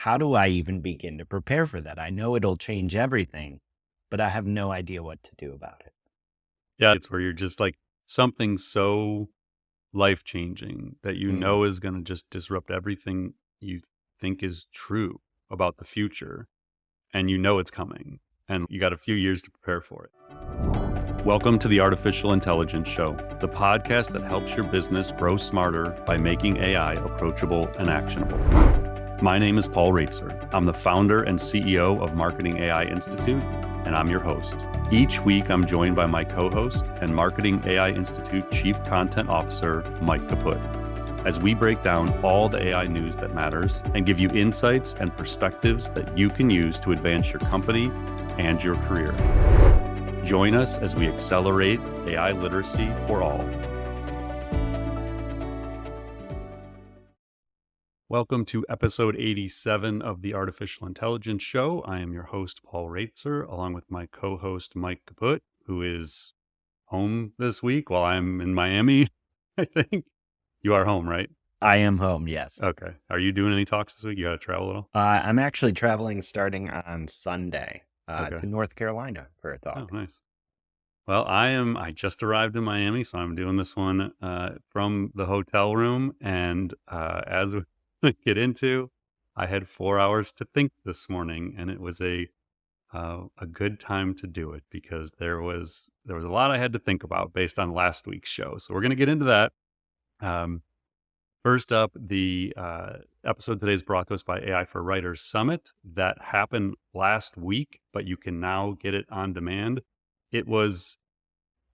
how do I even begin to prepare for that? I know it'll change everything, but I have no idea what to do about it. Yeah, it's where you're just like something so life-changing that you Mm, know is gonna just disrupt everything you think is true about the future, and you know it's coming, and you got a few years to prepare for it. Welcome to the Artificial Intelligence Show, the podcast that helps your business grow smarter by making AI approachable and actionable. My name is Paul Raitzer. I'm the founder and CEO of Marketing AI Institute, and I'm your host. Each week, I'm joined by my co-host and Marketing AI Institute Chief Content Officer, Mike Kaput, as we break down all the AI news that matters and give you insights and perspectives that you can use to advance your company and your career. Join us as we accelerate AI literacy for all. Welcome to episode 87 of the Artificial Intelligence Show. I am your host, Paul Raitzer, along with my co-host, Mike Kaput, who is home this week while I'm in Miami, I think. You are home, right? I am home, yes. Okay. Are you doing any talks this week? You got to travel at all? I'm actually traveling starting on Sunday Okay. to North Carolina for a Oh, talk. nice. Well, I just arrived in Miami, so I'm doing this one from the hotel room. And as we get into, I had 4 hours to think this morning, and it was a good time to do it because there was a lot I had to think about based on last week's show. So we're going to get into that. First up, the episode today is brought to us by AI for Writers Summit that happened last week, but you can now get it on demand. It was,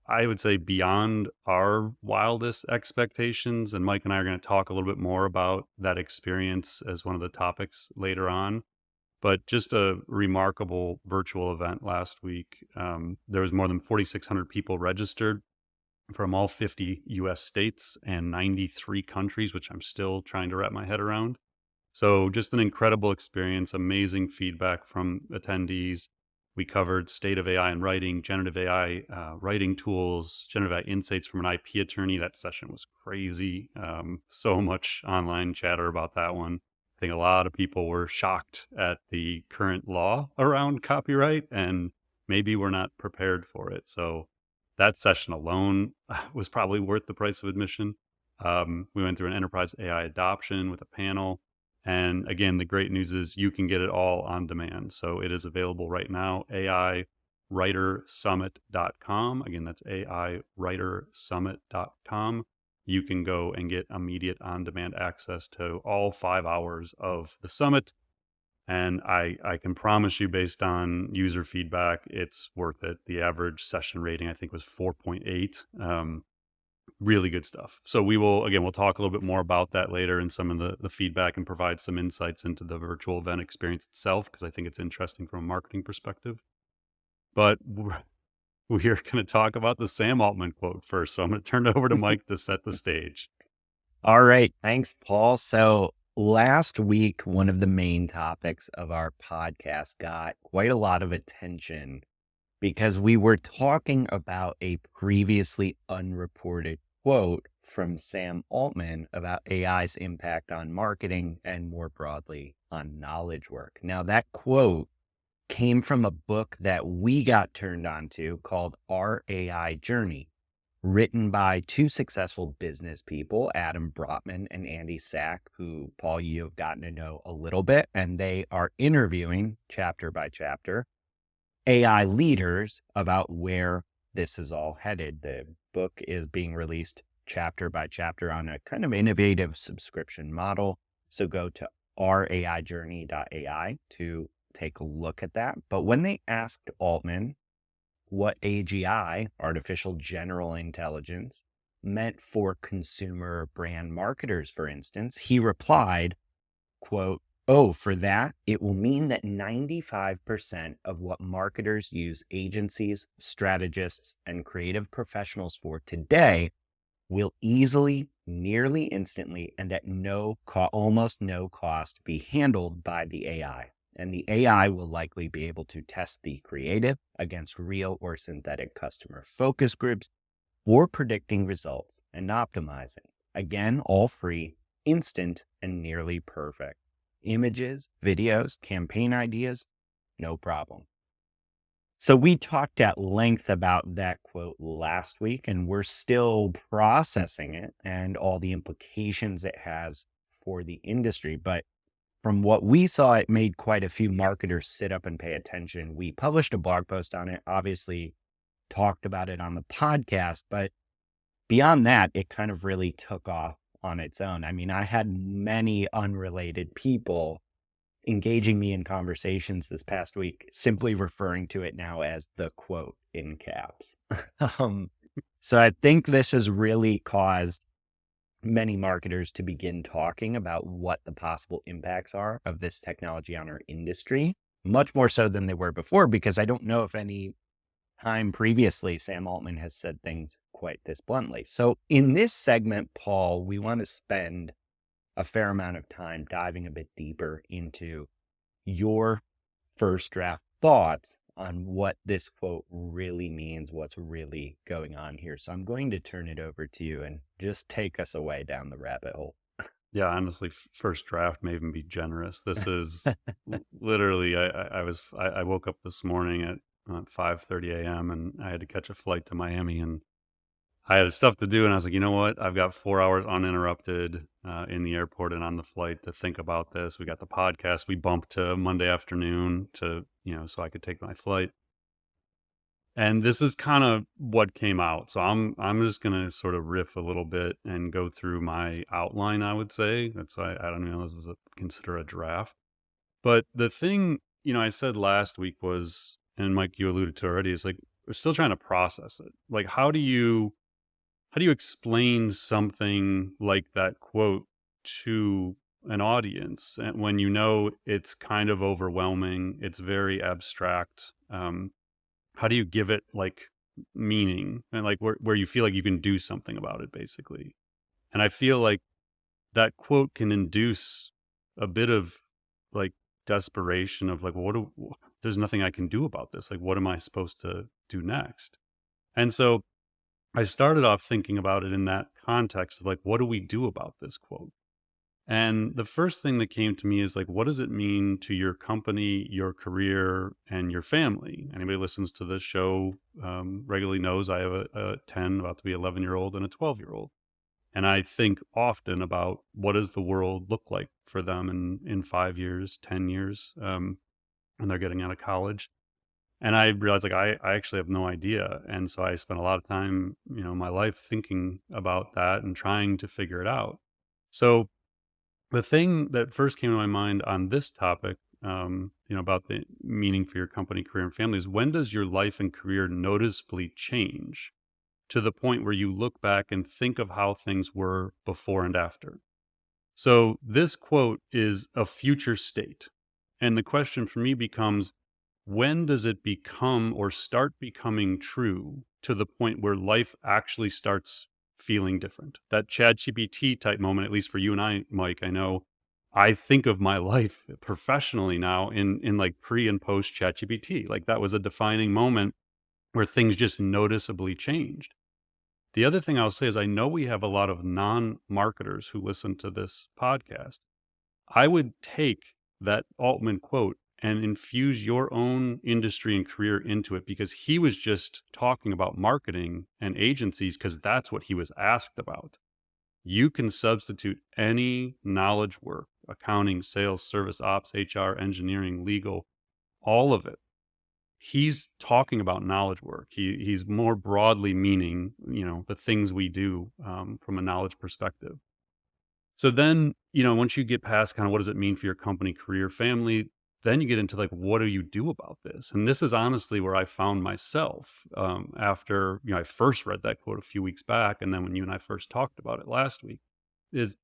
I would say, beyond our wildest expectations. And Mike and I are going to talk a little bit more about that experience as one of the topics later on. But just a remarkable virtual event last week. There was more than 4,600 people registered from all 50 US states and 93 countries, which I'm still trying to wrap my head around. So just an incredible experience, amazing feedback from attendees. We covered state of AI in writing, generative AI writing tools, generative AI insights from an IP attorney. That session was crazy. So much online chatter about that one. I think a lot of people were shocked at the current law around copyright, and maybe we're not prepared for it. So that session alone was probably worth the price of admission. We went through an enterprise AI adoption with a panel. And again, the great news is you can get it all on demand. So it is available right now, AIWriterSummit.com. Again, that's AIWriterSummit.com. You can go and get immediate on-demand access to all 5 hours of the summit. And I can promise you, based on user feedback, it's worth it. The average session rating, I think, was 4.8. Really good stuff. So we'll talk a little bit more about that later in some of the feedback and provide some insights into the virtual event experience itself, because I think it's interesting from a marketing perspective. But we're going to talk about the Sam Altman quote first. So I'm going to turn it over to Mike to set the stage. All right. Thanks, Paul. So last week, one of the main topics of our podcast got quite a lot of attention because we were talking about a previously unreported quote from Sam Altman about AI's impact on marketing and more broadly on knowledge work. Now, that quote came from a book that we got turned on to called Our AI Journey, written by two successful business people, Adam Brotman and Andy Sack, who, Paul, you have gotten to know a little bit, and they are interviewing chapter by chapter AI leaders about where this is all headed. The book is being released chapter by chapter on a kind of innovative subscription model. So go to ouraijourney.ai to take a look at that. But when they asked Altman what AGI, artificial general intelligence, meant for consumer brand marketers, for instance, he replied, quote, "Oh, for that, it will mean that 95% of what marketers use agencies, strategists, and creative professionals for today will easily, nearly instantly, and at almost no cost be handled by the AI. And the AI will likely be able to test the creative against real or synthetic customer focus groups for predicting results and optimizing. Again, all free, instant, and nearly perfect." images, videos, campaign ideas, no problem. So we talked at length about that quote last week, and we're still processing it and all the implications it has for the industry. But from what we saw, it made quite a few marketers sit up and pay attention. We published a blog post on it, obviously talked about it on the podcast, but beyond that, it kind of really took off on its own. I mean, I had many unrelated people engaging me in conversations this past week, simply referring to it now as the quote in caps. um, so I think this has really caused many marketers to begin talking about what the possible impacts are of this technology on our industry, much more so than they were before, because I don't know if any time previously Sam Altman has said things quite this bluntly. So in this segment, Paul, we want to spend a fair amount of time diving a bit deeper into your first draft thoughts on what this quote really means, what's really going on here. So I'm going to turn it over to you and just take us away down the rabbit hole. Yeah, honestly, first draft may even be generous. This is literally, I woke up this morning at 5:30 a.m. and I had to catch a flight to Miami, and I had stuff to do, and I was like, you know what? I've got 4 hours uninterrupted in the airport and on the flight to think about this. We got the podcast. We bumped to Monday afternoon so I could take my flight. And this is kind of what came out. So I'm just gonna sort of riff a little bit and go through my outline. I would say I don't know. This is consider a draft. But the thing I said last week was, and Mike, you alluded to already, is like we're still trying to process it. Like how do you explain something like that quote to an audience when it's kind of overwhelming, it's very abstract? How do you give it like meaning and like where you feel like you can do something about it, basically? And I feel like that quote can induce a bit of like desperation of like, there's nothing I can do about this. Like, what am I supposed to do next? And so I started off thinking about it in that context of like, what do we do about this quote? And the first thing that came to me is like, what does it mean to your company, your career, and your family? Anybody who listens to this show regularly knows I have a 10, about to be 11-year-old, and a 12-year-old. And I think often about what does the world look like for them in 5 years, 10 years, when they're getting out of college. And I realized like I actually have no idea. And so I spent a lot of time, my life thinking about that and trying to figure it out. So the thing that first came to my mind on this topic, about the meaning for your company, career, and family is, when does your life and career noticeably change to the point where you look back and think of how things were before and after? So this quote is a future state. And the question for me becomes, when does it become or start becoming true to the point where life actually starts feeling different? That ChatGPT type moment, at least for you and I, Mike, I know I think of my life professionally now in like pre and post ChatGPT. Like that was a defining moment where things just noticeably changed. The other thing I'll say is I know we have a lot of non-marketers who listen to this podcast. I would take that Altman quote and infuse your own industry and career into it, because he was just talking about marketing and agencies because that's what he was asked about. You can substitute any knowledge work, accounting, sales, service, ops, HR, engineering, legal, all of it. He's talking about knowledge work. He's more broadly meaning, the things we do from a knowledge perspective. So then, once you get past kind of what does it mean for your company, career, family, then you get into like, what do you do about this? And this is honestly where I found myself after, I first read that quote a few weeks back. And then when you and I first talked about it last week, is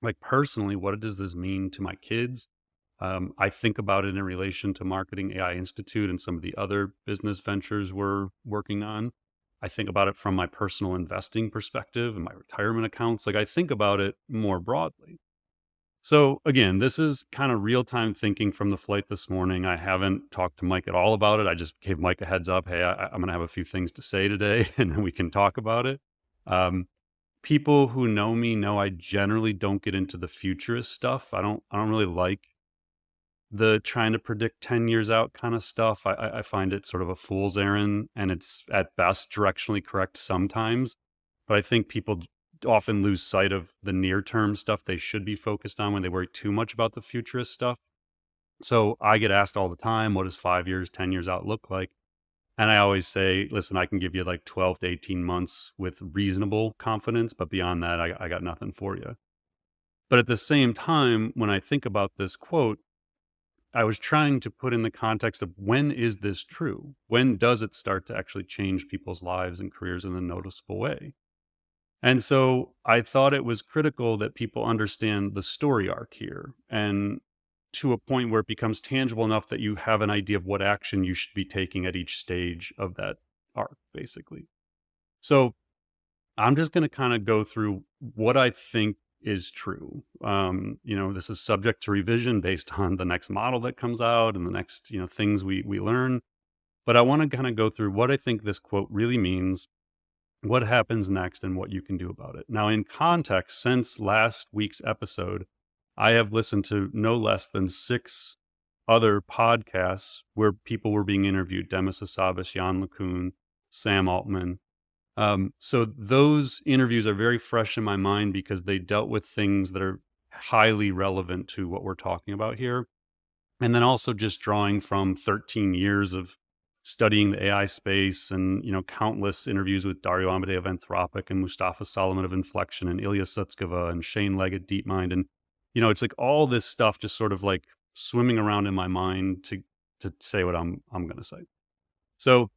like, personally, what does this mean to my kids? I think about it in relation to Marketing AI Institute and some of the other business ventures we're working on. I think about it from my personal investing perspective and my retirement accounts. Like I think about it more broadly. So again, this is kind of real-time thinking from the flight this morning. I haven't talked to Mike at all about it. I just gave Mike a heads up. Hey, I'm going to have a few things to say today, and then we can talk about it. People who know me know I generally don't get into the futurist stuff. I don't really like the trying to predict 10 years out kind of stuff, I find it sort of a fool's errand, and it's at best directionally correct sometimes. But I think people often lose sight of the near term stuff they should be focused on when they worry too much about the futurist stuff. So I get asked all the time, what does 5 years, 10 years out look like? And I always say, listen, I can give you like 12 to 18 months with reasonable confidence, but beyond that, I got nothing for you. But at the same time, when I think about this quote, I was trying to put in the context of, when is this true? When does it start to actually change people's lives and careers in a noticeable way? And so I thought it was critical that people understand the story arc here, and to a point where it becomes tangible enough that you have an idea of what action you should be taking at each stage of that arc, basically. So I'm just going to kind of go through what I think is true. This is subject to revision based on the next model that comes out and the next, things we learn. But I want to kind of go through what I think this quote really means, what happens next, and what you can do about it. Now, in context, since last week's episode, I have listened to no less than 6 other podcasts where people were being interviewed: Demis Hassabis, Jan LeCun, Sam Altman. So those interviews are very fresh in my mind because they dealt with things that are highly relevant to what we're talking about here. And then also just drawing from 13 years of studying the AI space and, countless interviews with Dario Amodei of Anthropic and Mustafa Solomon of Inflection and Ilya Sutskever and Shane Legg at DeepMind. And, it's like all this stuff just sort of like swimming around in my mind to say what I'm going to say. So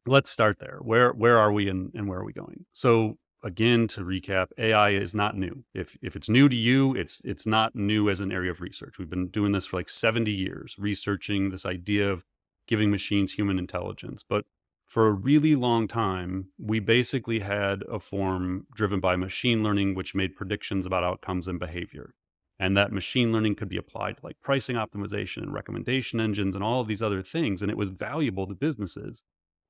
let's start there. Where are we and where are we going? So again, to recap, AI is not new. If it's new to you, it's not new as an area of research. We've been doing this for like 70 years, researching this idea of giving machines human intelligence. But for a really long time, we basically had a form driven by machine learning, which made predictions about outcomes and behavior. And that machine learning could be applied to like pricing optimization and recommendation engines and all of these other things. And it was valuable to businesses,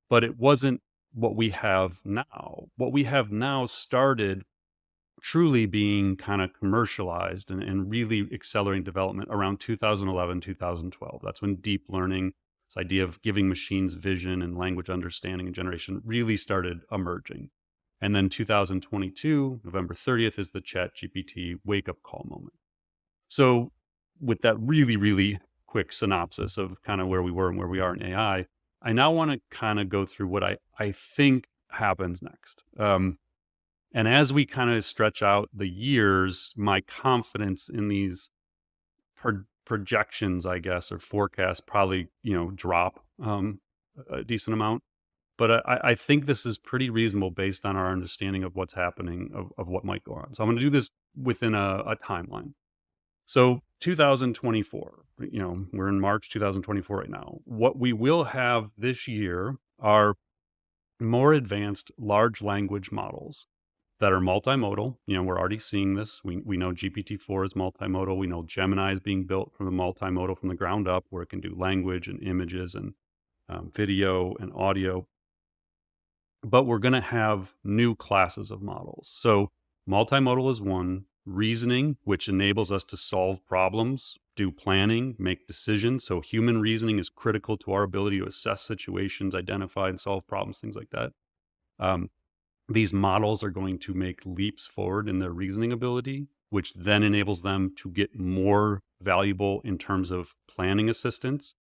but it wasn't what we have now. What we have now started truly being kind of commercialized and really accelerating development around 2011, 2012. That's when deep learning, this idea of giving machines vision and language understanding and generation, really started emerging. And then 2022, November 30th, is the ChatGPT wake-up call moment. So with that really, really quick synopsis of kind of where we were and where we are in AI, I now want to kind of go through what I think happens next. And as we kind of stretch out the years, my confidence in these projections, I guess, or forecasts probably, drop a decent amount. But I think this is pretty reasonable based on our understanding of what's happening, of what might go on. So I'm going to do this within a timeline. So 2024, we're in March 2024 right now. What we will have this year are more advanced large language models that are multimodal. We're already seeing this. We know GPT-4 is multimodal. We know Gemini is being built from the multimodal from the ground up, where it can do language and images and video and audio. But we're going to have new classes of models. So multimodal is one. Reasoning, which enables us to solve problems, do planning, make decisions. So human reasoning is critical to our ability to assess situations, identify and solve problems, things like that. These models are going to make leaps forward in their reasoning ability, which then enables them to get more valuable in terms of planning assistance,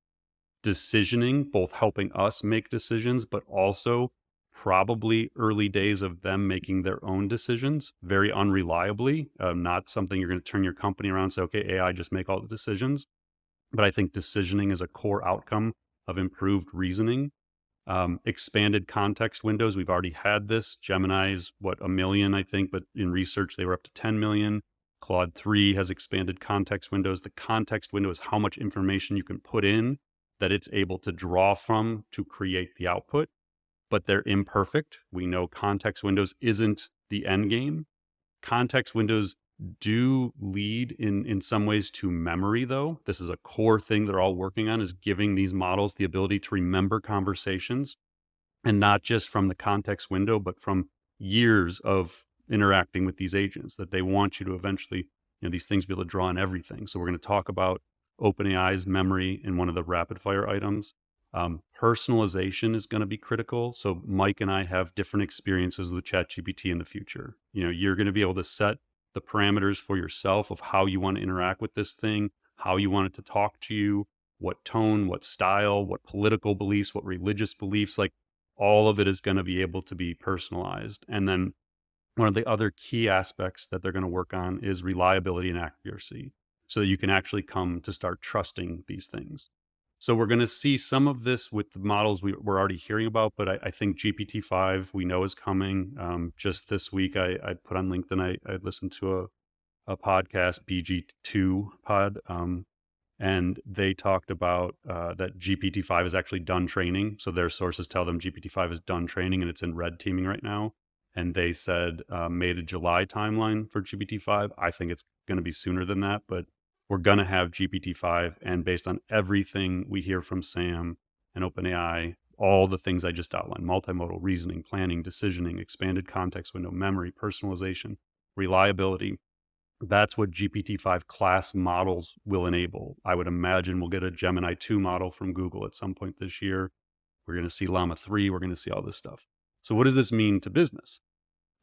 decisioning, both helping us make decisions, but also probably early days of them making their own decisions very unreliably, not something you're going to turn your company around and say, okay, AI, just make all the decisions. But I think decisioning is a core outcome of improved reasoning. Expanded context windows. We've already had this. Gemini is 1 million, I think, but in research, they were up to 10 million. Claude 3 has expanded context windows. The context window is how much information you can put in that it's able to draw from to create the output. But they're imperfect. We know context windows isn't the end game. Context windows do lead in some ways to memory, though. This is a core thing they're all working on, is giving these models the ability to remember conversations, and not just from the context window, but from years of interacting with these agents, that they want you to eventually, these things be able to draw on everything. So we're going to talk about OpenAI's memory in one of the rapid fire items. Personalization is going to be critical. So Mike and I have different experiences with ChatGPT in the future. You're going to be able to set the parameters for yourself of how you want to interact with this thing, how you want it to talk to you, what tone, what style, what political beliefs, what religious beliefs, like all of it is going to be able to be personalized. And then one of the other key aspects that they're going to work on is reliability and accuracy, so that you can actually come to start trusting these things. So we're going to see some of this with the models we're already hearing about, but I think GPT-5 we know is coming. Just this week, I put on LinkedIn, I listened to a podcast, BG2 pod, and they talked about that GPT-5 is actually done training. So their sources tell them GPT-5 is done training and it's in red teaming right now. And they said May to July timeline for GPT-5. I think it's going to be sooner than that, but we're going to have GPT-5. And based on everything we hear from Sam and OpenAI, all the things I just outlined, multimodal reasoning, planning, decisioning, expanded context window, memory, personalization, reliability, that's what GPT-5 class models will enable. I would imagine we'll get a Gemini 2 model from Google at some point this year. We're going to see Llama 3. We're going to see all this stuff. So what does this mean to business?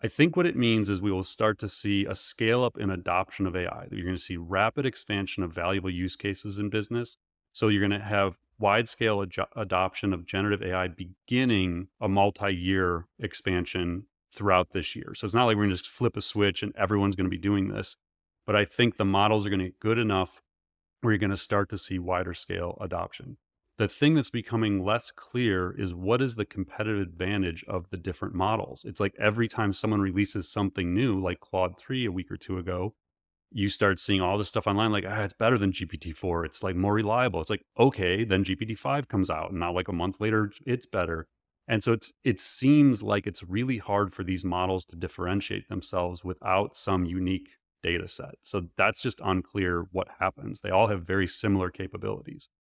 I think what it means is we will start to see a scale up in adoption of AI. You're going to see rapid expansion of valuable use cases in business. So you're going to have wide scale adoption of generative AI beginning a multi-year expansion throughout this year. So it's not like we're going to just flip a switch and everyone's going to be doing this. But I think the models are going to get good enough where you're going to start to see wider scale adoption. The thing that's becoming less clear is what is the competitive advantage of the different models. It's like every time someone releases something new, like Claude 3 a week or two ago, you start seeing all this stuff online like, it's better than GPT-4. It's like more reliable. It's like, okay, then GPT-5 comes out and now like a month later, it's better. And so it seems like it's really hard for these models to differentiate themselves without some unique data set. So that's just unclear what happens. They all have very similar capabilities.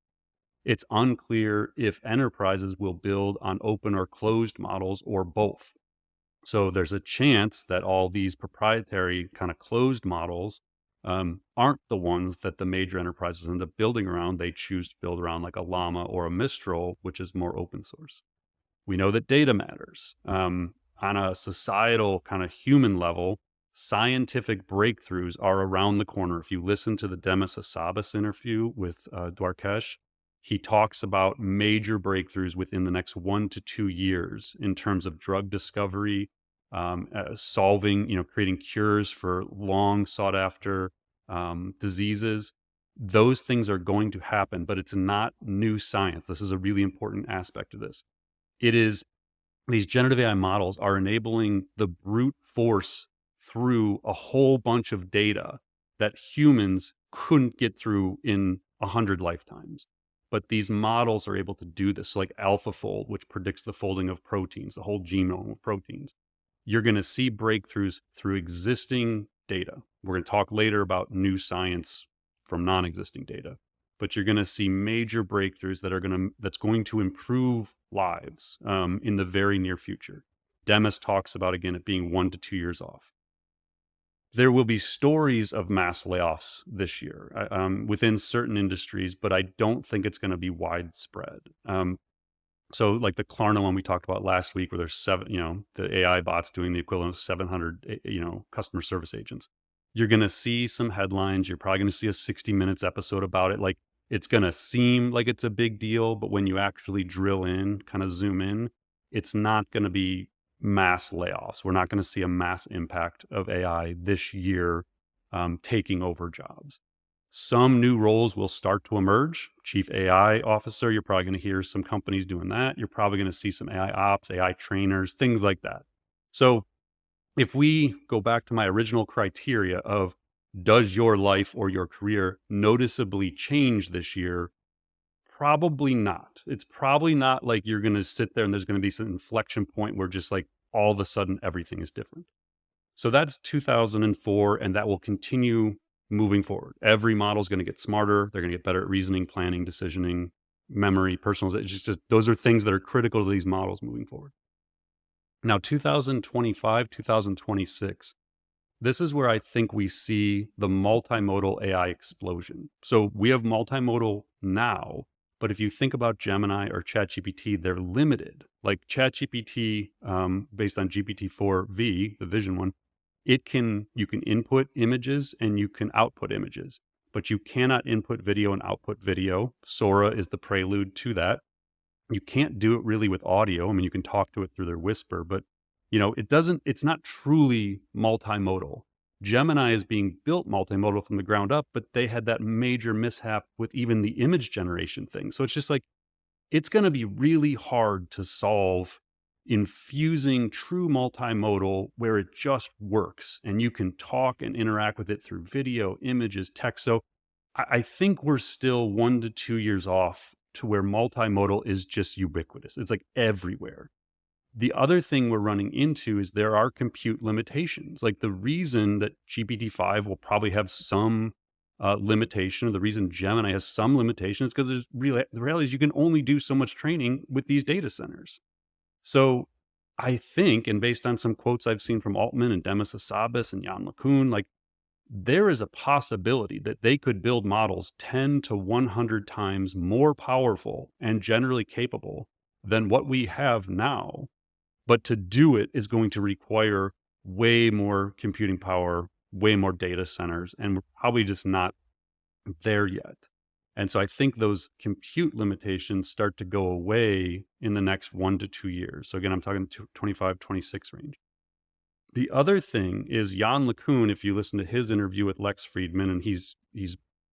It's unclear if enterprises will build on open or closed models or both. So there's a chance that all these proprietary kind of closed models aren't the ones that the major enterprises end up building around. They choose to build around like a Llama or a Mistral, which is more open source. We know that data matters. On a societal kind of human level, scientific breakthroughs are around the corner. If you listen to the Demis Hassabis interview with Dwarkesh, he talks about major breakthroughs within the next 1 to 2 years in terms of drug discovery, solving, creating cures for long sought after diseases. Those things are going to happen, but it's not new science. This is a really important aspect of this. It is these generative AI models are enabling the brute force through a whole bunch of data that humans couldn't get through in 100 lifetimes. But these models are able to do this, like AlphaFold, which predicts the folding of proteins, the whole genome of proteins. You're going to see breakthroughs through existing data. We're going to talk later about new science from non-existing data. But you're going to see major breakthroughs that's going to improve lives in the very near future. Demis talks about, again, it being 1 to 2 years off. There will be stories of mass layoffs this year within certain industries, but I don't think it's going to be widespread. So like the Klarna one we talked about last week, where there's the AI bots doing the equivalent of 700, customer service agents. You're going to see some headlines. You're probably going to see a 60 Minutes episode about it. Like, it's going to seem like it's a big deal, but when you actually drill in, kind of zoom in, it's not going to be mass layoffs. We're not going to see a mass impact of AI this year taking over jobs. Some new roles will start to emerge. Chief AI officer, you're probably going to hear some companies doing that. You're probably going to see some AI ops, AI trainers, things like that. So if we go back to my original criteria of, does your life or your career noticeably change this year? Probably not. It's probably not like you're going to sit there and there's going to be some inflection point where just like all of a sudden everything is different. So that's 2004, and that will continue moving forward. Every model is going to get smarter. They're going to get better at reasoning, planning, decisioning, memory, personalization. It's just those are things that are critical to these models moving forward. Now, 2025, 2026, this is where I think we see the multimodal AI explosion. So we have multimodal now, but if you think about Gemini or ChatGPT, they're limited. Like ChatGPT, based on GPT-4V, the Vision one, you can input images and you can output images, but you cannot input video and output video. Sora is the prelude to that. You can't do it really with audio. I mean, you can talk to it through their whisper, but it's not truly multimodal. Gemini is being built multimodal from the ground up, but they had that major mishap with even the image generation thing. So it's just like, it's going to be really hard to solve infusing true multimodal where it just works and you can talk and interact with it through video, images, text. So I think we're still 1 to 2 years off to where multimodal is just ubiquitous. It's like everywhere. The other thing we're running into is there are compute limitations. Like the reason that GPT-5 will probably have some limitation, or the reason Gemini has some limitations, because the reality is you can only do so much training with these data centers. So I think, and based on some quotes I've seen from Altman and Demis Hassabis and Jan LeCun, like there is a possibility that they could build models 10 to 100 times more powerful and generally capable than what we have now. But to do it is going to require way more computing power, way more data centers, and we're probably just not there yet. And so I think those compute limitations start to go away in the next 1 to 2 years. So again, I'm talking 25, 26 range. The other thing is Jan LeCun, if you listen to his interview with Lex Friedman, and he's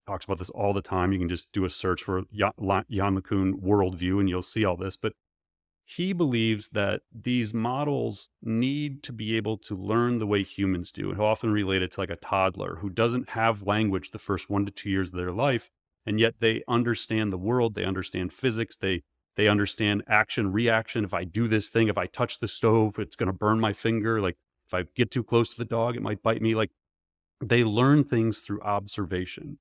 talks about this all the time. You can just do a search for Jan LeCun worldview and you'll see all this. But he believes that these models need to be able to learn the way humans do. And he'll often relate it to like a toddler who doesn't have language the first 1 to 2 years of their life. And yet they understand the world. They understand physics. They understand action, reaction. If I do this thing, if I touch the stove, it's going to burn my finger. Like if I get too close to the dog, it might bite me. Like they learn things through observation.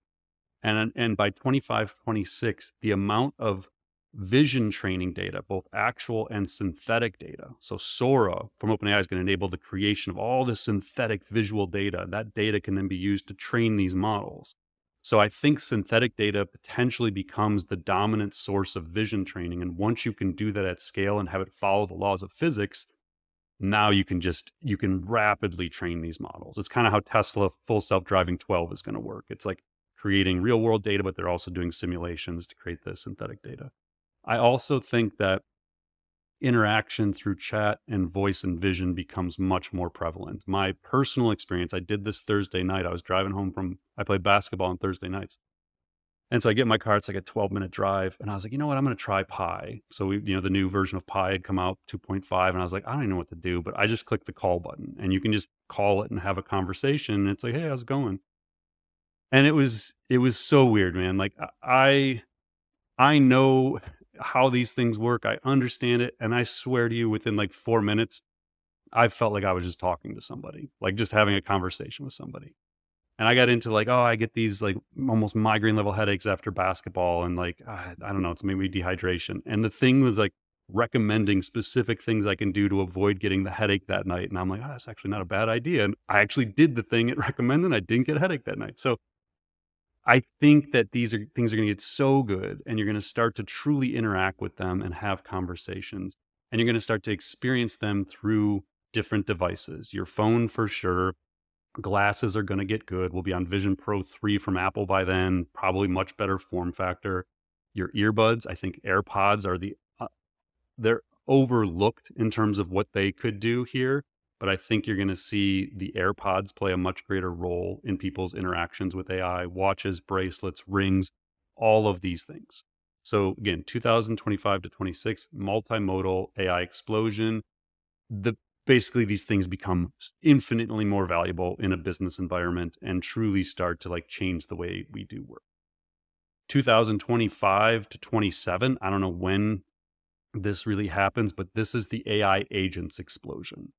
And by 25, 26, the amount of vision training data, both actual and synthetic data. So Sora from OpenAI is going to enable the creation of all this synthetic visual data. That data can then be used to train these models. So I think synthetic data potentially becomes the dominant source of vision training. And once you can do that at scale and have it follow the laws of physics, now you can rapidly train these models. It's kind of how Tesla full self-driving 12 is going to work. It's like creating real world data, but they're also doing simulations to create the synthetic data. I also think that interaction through chat and voice and vision becomes much more prevalent. My personal experience, I did this Thursday night. I was driving home I played basketball on Thursday nights. And so I get in my car, it's like a 12-minute drive. And I was like, you know what, I'm going to try Pi. So the new version of Pi had come out, 2.5. And I was like, I don't even know what to do, but I just clicked the call button and you can just call it and have a conversation. And it's like, hey, how's it going? And it was so weird, man. Like I know how these things work. I understand it. And I swear to you, within like 4 minutes, I felt like I was just talking to somebody, like just having a conversation with somebody. And I got into like, I get these like almost migraine level headaches after basketball. And like, I don't know, it's maybe dehydration. And the thing was like recommending specific things I can do to avoid getting the headache that night. And I'm like, that's actually not a bad idea. And I actually did the thing it recommended. And I didn't get a headache that night. So I think that things are going to get so good and you're going to start to truly interact with them and have conversations. And you're going to start to experience them through different devices. Your phone for sure. Glasses are going to get good. We'll be on Vision Pro 3 from Apple by then, probably much better form factor. Your earbuds, I think AirPods are they're overlooked in terms of what they could do here. But I think you're going to see the AirPods play a much greater role in people's interactions with AI, watches, bracelets, rings, all of these things. So again, 2025 to 26, multimodal AI explosion. Basically, these things become infinitely more valuable in a business environment and truly start to like change the way we do work. 2025 to 27, I don't know when this really happens, but this is the AI agents explosion.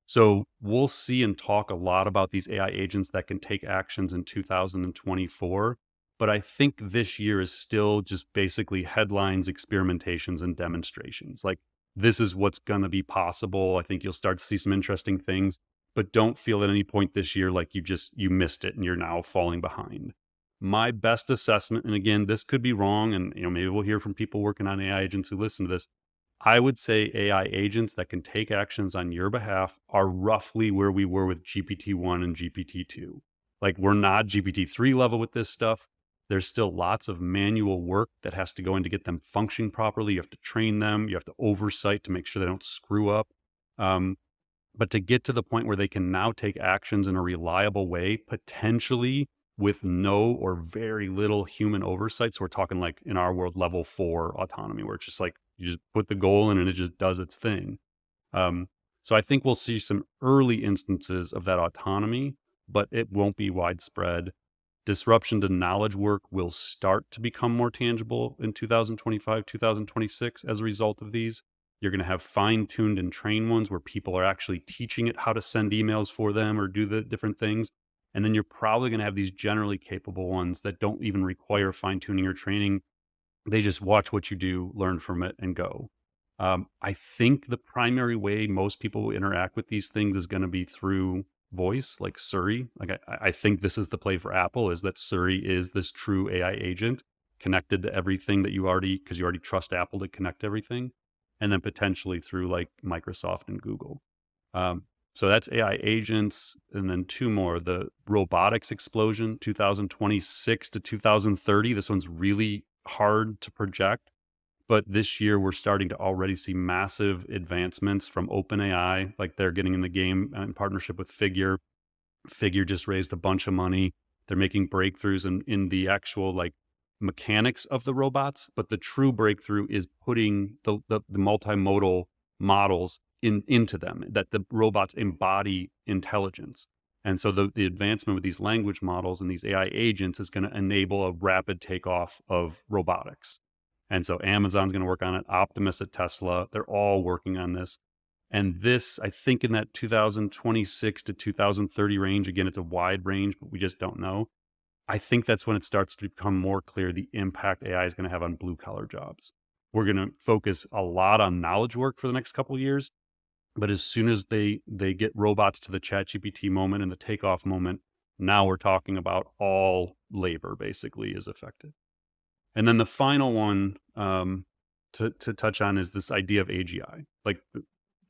So we'll see and talk a lot about these AI agents that can take actions in 2024. But I think this year is still just basically headlines, experimentations, and demonstrations. Like this is what's going to be possible. I think you'll start to see some interesting things. but don't feel at any point this year like you missed it and you're now falling behind. My best assessment, and again, this could be wrong, and maybe we'll hear from people working on AI agents who listen to this. I would say AI agents that can take actions on your behalf are roughly where we were with GPT-1 and GPT-2. Like, we're not GPT-3 level with this stuff. There's still lots of manual work that has to go in to get them functioning properly. You have to train them. You have to oversight to make sure they don't screw up. But to get to the point where they can now take actions in a reliable way, potentially with no or very little human oversight. So we're talking like in our world, level 4 autonomy, where it's just like you just put the goal in and it just does its thing. So I think we'll see some early instances of that autonomy, but it won't be widespread. Disruption to knowledge work will start to become more tangible in 2025, 2026 as a result of these. You're going to have fine-tuned and trained ones where people are actually teaching it how to send emails for them or do the different things. And then you're probably going to have these generally capable ones that don't even require fine-tuning or training. They just watch what you do, learn from it, and go. I think the primary way most people will interact with these things is going to be through voice, like Siri. Like I think this is the play for Apple, is that Siri is this true AI agent connected to everything that because you already trust Apple to connect everything. And then potentially through like Microsoft and Google. So that's AI agents. And then two more, the robotics explosion, 2026 to 2030. This one's really hard to project. But this year, we're starting to already see massive advancements from OpenAI. Like, they're getting in the game in partnership with Figure. Figure just raised a bunch of money. They're making breakthroughs in the actual like mechanics of the robots, but the true breakthrough is putting the multimodal models into them, that the robots embody intelligence. And so the advancement with these language models and these AI agents is going to enable a rapid takeoff of robotics. And so Amazon's going to work on it, Optimus at Tesla, they're all working on this. And this, I think, in that 2026 to 2030 range, again, it's a wide range, but we just don't know. I think that's when it starts to become more clear the impact AI is going to have on blue collar jobs. We're going to focus a lot on knowledge work for the next couple of years. But as soon as they get robots to the ChatGPT moment and the takeoff moment, now we're talking about all labor basically is affected. And then the final one to touch on is this idea of AGI, like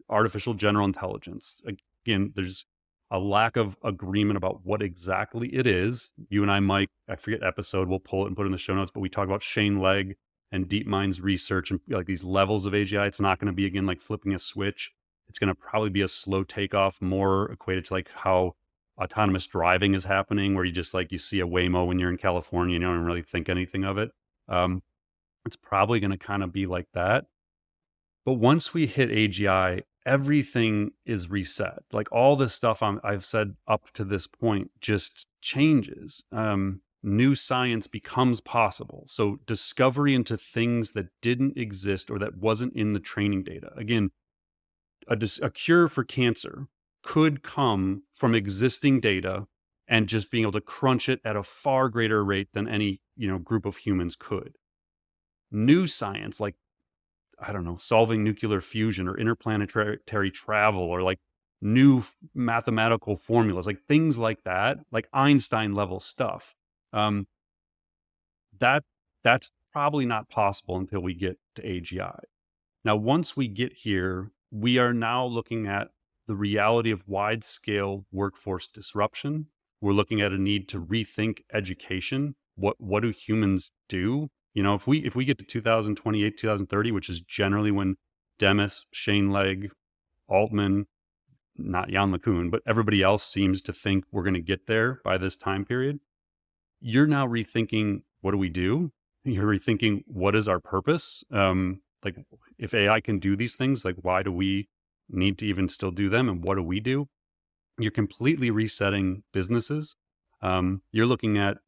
artificial general intelligence. Again, there's a lack of agreement about what exactly it is. You and I, Mike, I forget episode, we'll pull it and put it in the show notes, but we talk about Shane Legg and DeepMind's research and like these levels of AGI. It's not going to be, again, like flipping a switch. It's going to probably be a slow takeoff, more equated to like how autonomous driving is happening, where you just like, you see a Waymo when you're in California and you don't really think anything of it. It's probably going to kind of be like that. But once we hit AGI, everything is reset. Like all this stuff I've said up to this point just changes. New science becomes possible. So discovery into things that didn't exist or that wasn't in the training data. Again, a cure for cancer could come from existing data and just being able to crunch it at a far greater rate than any group of humans could. New science, like, I don't know, solving nuclear fusion or interplanetary travel or like new mathematical formulas, like things like that, like Einstein level stuff. That's probably not possible until we get to AGI. Now, once we get here, we are now looking at the reality of wide-scale workforce disruption. We're looking at a need to rethink education. What do humans do? If we get to 2028, 2030, which is generally when Demis, Shane Legg, Altman, not Jan LeCun, but everybody else seems to think we're going to get there by this time period, you're now rethinking, what do we do? You're rethinking, what is our purpose? Like, if AI can do these things, like, why do we need to even still do them? And what do we do? You're completely resetting businesses. You're looking at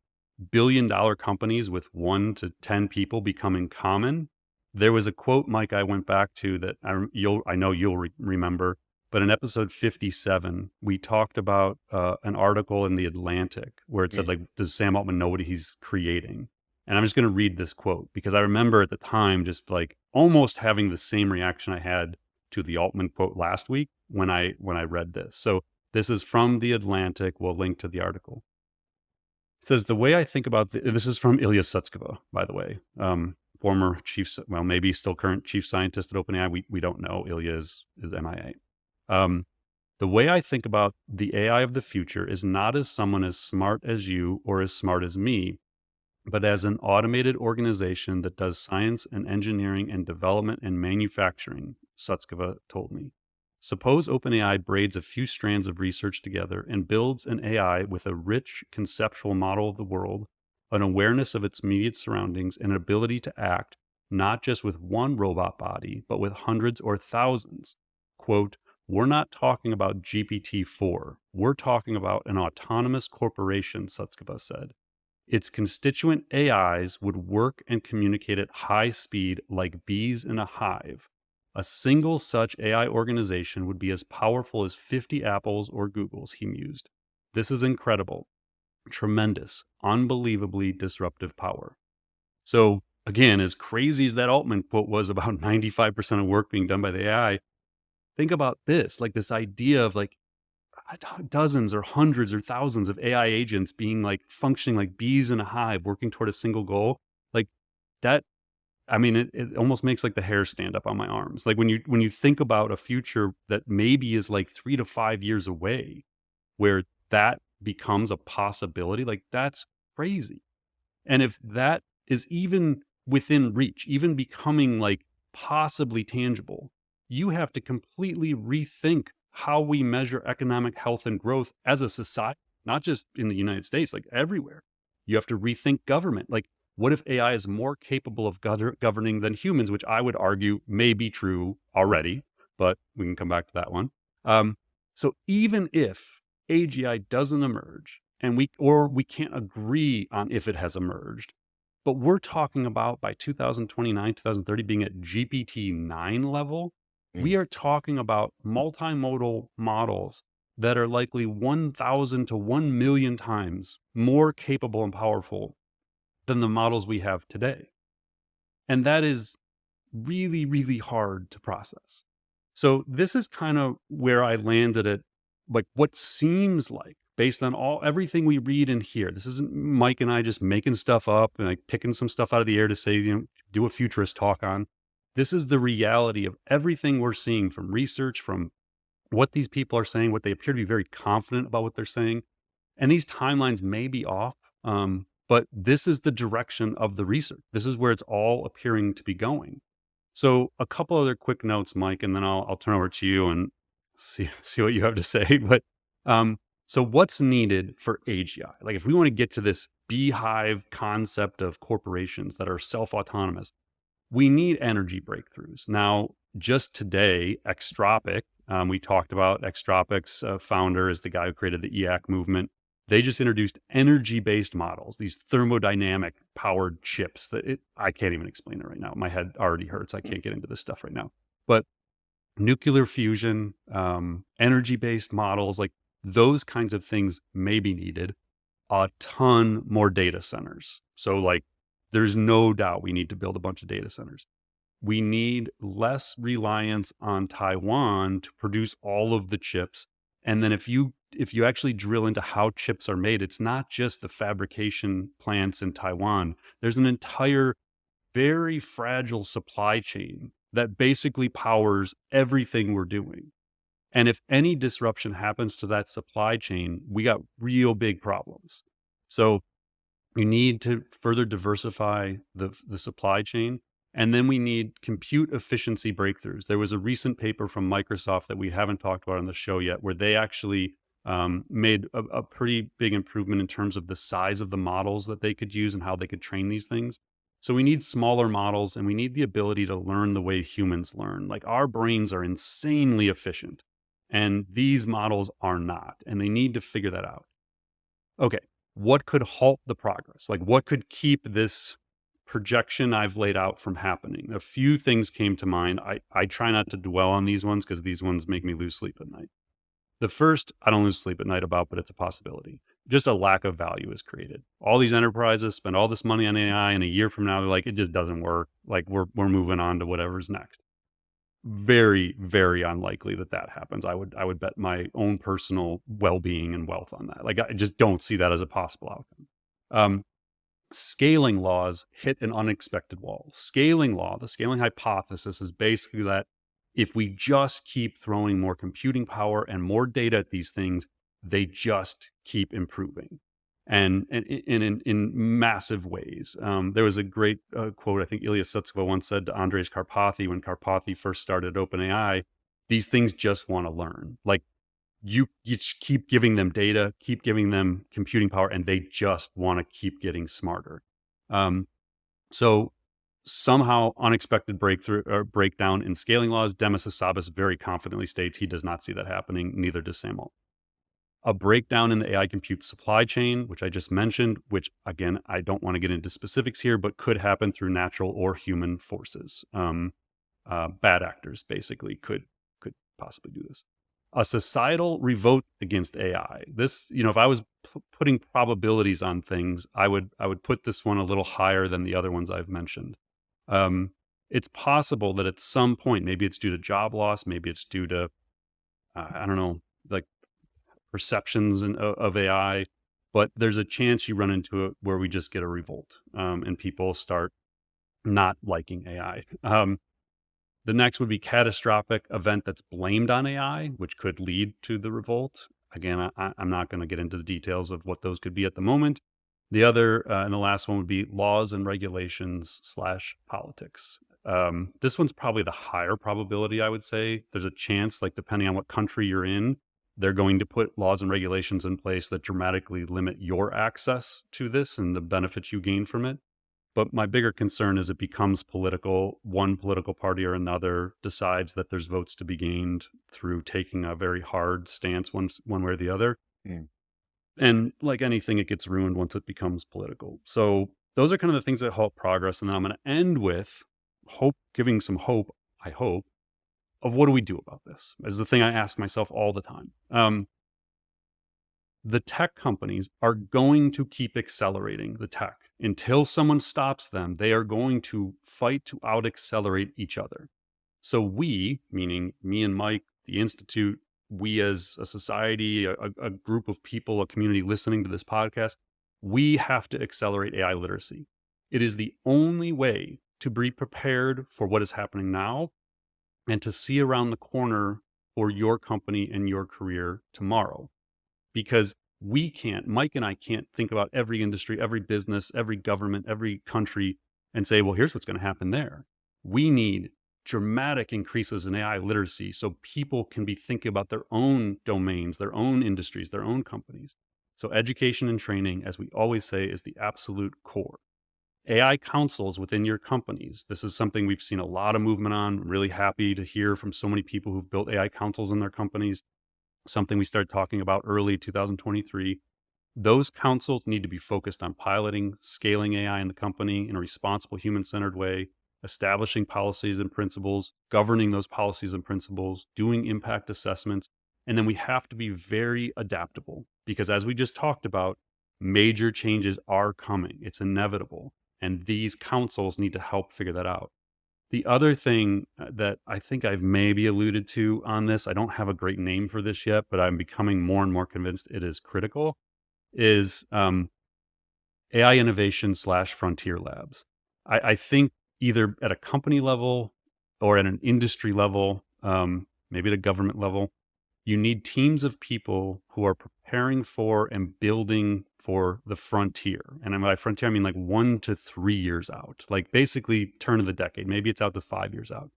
billion-dollar companies with 1 to 10 people becoming common. There was a quote, Mike, I went back to that I know you'll remember, but in episode 57, we talked about an article in The Atlantic where it said, like, does Sam Altman know what he's creating? And I'm just going to read this quote because I remember at the time just like almost having the same reaction I had to the Altman quote last week when I read this. So This is from The Atlantic. We'll link to the article. It says, the way I think about this is from Ilya Sutskever, by the way, former maybe still current chief scientist at OpenAI. We don't know. Ilya is MIA. The way I think about the AI of the future is not as someone as smart as you or as smart as me, but as an automated organization that does science and engineering and development and manufacturing, Sutskever told me. Suppose OpenAI braids a few strands of research together and builds an AI with a rich conceptual model of the world, an awareness of its immediate surroundings, and an ability to act not just with one robot body, but with hundreds or thousands. Quote, we're not talking about GPT-4. We're talking about an autonomous corporation, Sutskever said. Its constituent AIs would work and communicate at high speed like bees in a hive. A single such AI organization would be as powerful as 50 Apples or Googles, he mused. This is incredible, tremendous, unbelievably disruptive power. So again, as crazy as that Altman quote was about 95% of work being done by the AI, think about this, like this idea of like dozens or hundreds or thousands of AI agents being like functioning like bees in a hive, working toward a single goal. Like that, I mean, it almost makes like the hair stand up on my arms. Like when you think about a future that maybe is like 3 to 5 years away, where that becomes a possibility, like that's crazy. And if that is even within reach, even becoming like possibly tangible, you have to completely rethink how we measure economic health and growth as a society, not just in the United States, like everywhere. You have to rethink government. Like, what if AI is more capable of governing than humans, which I would argue may be true already, but we can come back to that one. So even if AGI doesn't emerge, and we can't agree on if it has emerged, but we're talking about by 2029, 2030 being at GPT-9 level, we are talking about multimodal models that are likely 1,000 to 1 million times more capable and powerful than the models we have today. And that is really, really hard to process. So this is kind of where I landed at, like what seems like, based on everything we read and hear. This isn't Mike and I just making stuff up and like picking some stuff out of the air to say, do a futurist talk on. This is the reality of everything we're seeing from research, from what these people are saying, what they appear to be very confident about what they're saying. And these timelines may be off, but this is the direction of the research. This is where it's all appearing to be going. So a couple other quick notes, Mike, and then I'll turn over to you and see what you have to say. But so what's needed for AGI? Like if we want to get to this beehive concept of corporations that are self-autonomous, we need energy breakthroughs. Now, just today, Extropic, we talked about Extropic's founder is the guy who created the EAC movement. They just introduced energy-based models, these thermodynamic powered chips that I can't even explain it right now. My head already hurts. I can't get into this stuff right now. But nuclear fusion, energy-based models, like those kinds of things may be needed. A ton more data centers. So like there's no doubt we need to build a bunch of data centers. We need less reliance on Taiwan to produce all of the chips. And then if you actually drill into how chips are made, it's not just the fabrication plants in Taiwan. There's an entire very fragile supply chain that basically powers everything we're doing. And if any disruption happens to that supply chain, we got real big problems. So you need to further diversify the supply chain. And then we need compute efficiency breakthroughs. There was a recent paper from Microsoft that we haven't talked about on the show yet, where they actually made a pretty big improvement in terms of the size of the models that they could use and how they could train these things. So we need smaller models, and we need the ability to learn the way humans learn. Like our brains are insanely efficient, and these models are not, and they need to figure that out. Okay, what could halt the progress? Like what could keep this projection I've laid out from happening? A few things came to mind. I try not to dwell on these ones because these ones make me lose sleep at night. The first, I don't lose sleep at night about, but it's a possibility. Just a lack of value is created. All these enterprises spend all this money on AI, and a year from now, they're like, it just doesn't work. Like we're moving on to whatever's next. very, very unlikely that happens. I would bet my own personal well-being and wealth on that. Like, I just don't see that as a possible outcome. Scaling laws hit an unexpected wall. Scaling law, the scaling hypothesis, is basically that if we just keep throwing more computing power and more data at these things, they just keep improving, and in massive ways. There was a great quote, I think Ilya Sutskever once said to Andrej Karpathy when Karpathy first started OpenAI, these things just want to learn. Like, you just keep giving them data, keep giving them computing power, and they just want to keep getting smarter. So somehow unexpected breakthrough or breakdown in scaling laws. Demis Hassabis very confidently states he does not see that happening. Neither does Sam Altman. A breakdown in the AI compute supply chain, which I just mentioned, which again, I don't want to get into specifics here, but could happen through natural or human forces. Bad actors basically could possibly do this. A societal revolt against AI. This, if I was putting probabilities on things, I would put this one a little higher than the other ones I've mentioned. It's possible that at some point, maybe it's due to job loss, maybe it's due to, I don't know, like perceptions of AI, but there's a chance you run into it where we just get a revolt, and people start not liking AI. The next would be catastrophic event that's blamed on AI, which could lead to the revolt. Again, I'm not going to get into the details of what those could be at the moment. The other and the last one would be laws and regulations / politics. This one's probably the higher probability, I would say. There's a chance, like depending on what country you're in, they're going to put laws and regulations in place that dramatically limit your access to this and the benefits you gain from it. But my bigger concern is it becomes political. One political party or another decides that there's votes to be gained through taking a very hard stance one way or the other. Mm. And like anything, it gets ruined once it becomes political. So those are kind of the things that halt progress. And then I'm going to end with giving some hope, I hope, of what do we do about this? Is the thing I ask myself all the time. The tech companies are going to keep accelerating the tech. Until someone stops them, they are going to fight to out-accelerate each other. So we, meaning me and Mike, the Institute, we as a society, a group of people, a community listening to this podcast, we have to accelerate AI literacy. It is the only way to be prepared for what is happening now and to see around the corner for your company and your career tomorrow. Because Mike and I can't think about every industry, every business, every government, every country and say, well, here's what's going to happen there. We need dramatic increases in AI literacy so people can be thinking about their own domains, their own industries, their own companies. So education and training, as we always say, is the absolute core. AI councils within your companies. This is something we've seen a lot of movement on. I'm really happy to hear from so many people who've built AI councils in their companies. Something we started talking about early 2023. Those councils need to be focused on piloting, scaling AI in the company in a responsible, human-centered way, establishing policies and principles, governing those policies and principles, doing impact assessments. And then we have to be very adaptable because as we just talked about, major changes are coming. It's inevitable. And these councils need to help figure that out. The other thing that I think I've maybe alluded to on this, I don't have a great name for this yet, but I'm becoming more and more convinced it is critical, is AI innovation / frontier labs. I think either at a company level or at an industry level, maybe at a government level, you need teams of people who are preparing for and building for the frontier. And by frontier, I mean like 1 to 3 years out, like basically turn of the decade. Maybe it's out to 5 years out.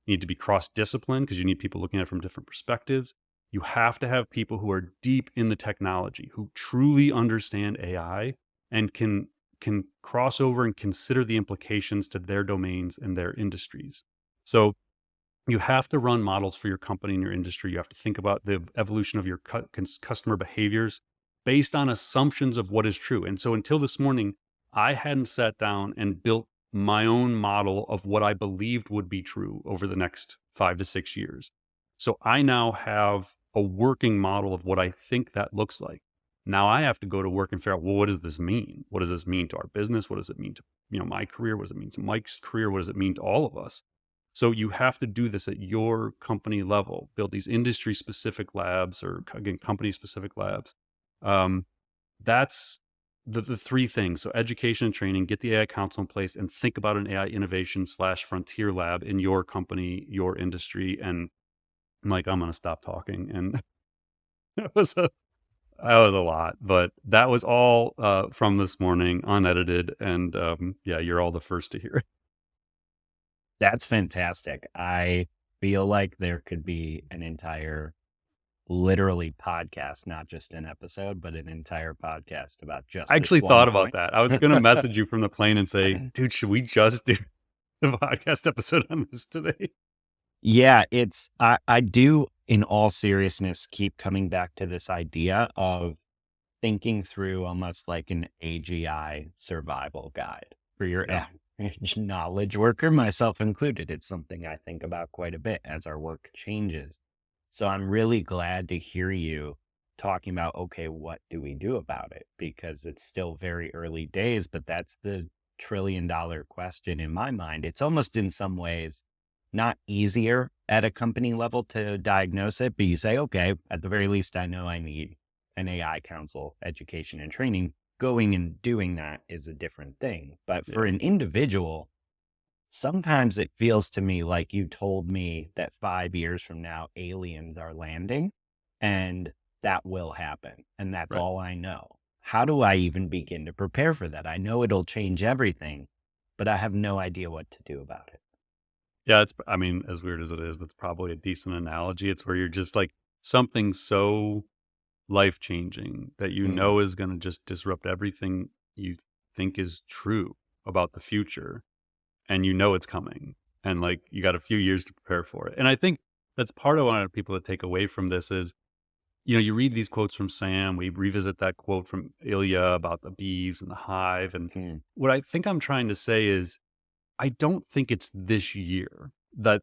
You need to be cross-disciplined because you need people looking at it from different perspectives. You have to have people who are deep in the technology, who truly understand AI and can cross over and consider the implications to their domains and their industries. So you have to run models for your company and your industry. You have to think about the evolution of your customer behaviors based on assumptions of what is true. And so until this morning, I hadn't sat down and built my own model of what I believed would be true over the next 5 to 6 years. So I now have a working model of what I think that looks like. Now I have to go to work and figure out, well, what does this mean? What does this mean to our business? What does it mean to my career? What does it mean to Mike's career? What does it mean to all of us? So you have to do this at your company level, build these industry specific labs, or again, company specific labs. That's the three things. So education and training, get the AI council in place, and think about an AI innovation / frontier lab in your company, your industry. And I'm like, I'm going to stop talking. And that was a lot, but that was all from this morning, unedited. And yeah, you're all the first to hear it. That's fantastic. I feel like there could be an entire, literally podcast, not just an episode, but an entire podcast about I just this actually one thought about point. that. I was going to message you from the plane and say, dude, should we just do the podcast episode on this today? Yeah, I do, in all seriousness, keep coming back to this idea of thinking through almost like an AGI survival guide for your Yeah. average knowledge worker, myself included. It's something I think about quite a bit as our work changes. So I'm really glad to hear you talking about, okay, what do we do about it? Because it's still very early days, but that's the $1 trillion question in my mind. It's almost in some ways not easier at a company level to diagnose it, but you say, okay, at the very least, I know I need an AI council, education and training. Going and doing that is a different thing. But for Yeah. an individual, sometimes it feels to me like you told me that 5 years from now, aliens are landing and that will happen. And that's Right. all I know. How do I even begin to prepare for that? I know it'll change everything, but I have no idea what to do about it. Yeah. I mean, as weird as it is, that's probably a decent analogy. It's where you're just like something so life changing that you Mm, know is going to just disrupt everything you think is true about the future. And you know it's coming. And like you got a few years to prepare for it. And I think that's part of what I want people to take away from this is, you read these quotes from Sam, we revisit that quote from Ilya about the beeves and the hive. And mm, what I think I'm trying to say is, I don't think it's this year that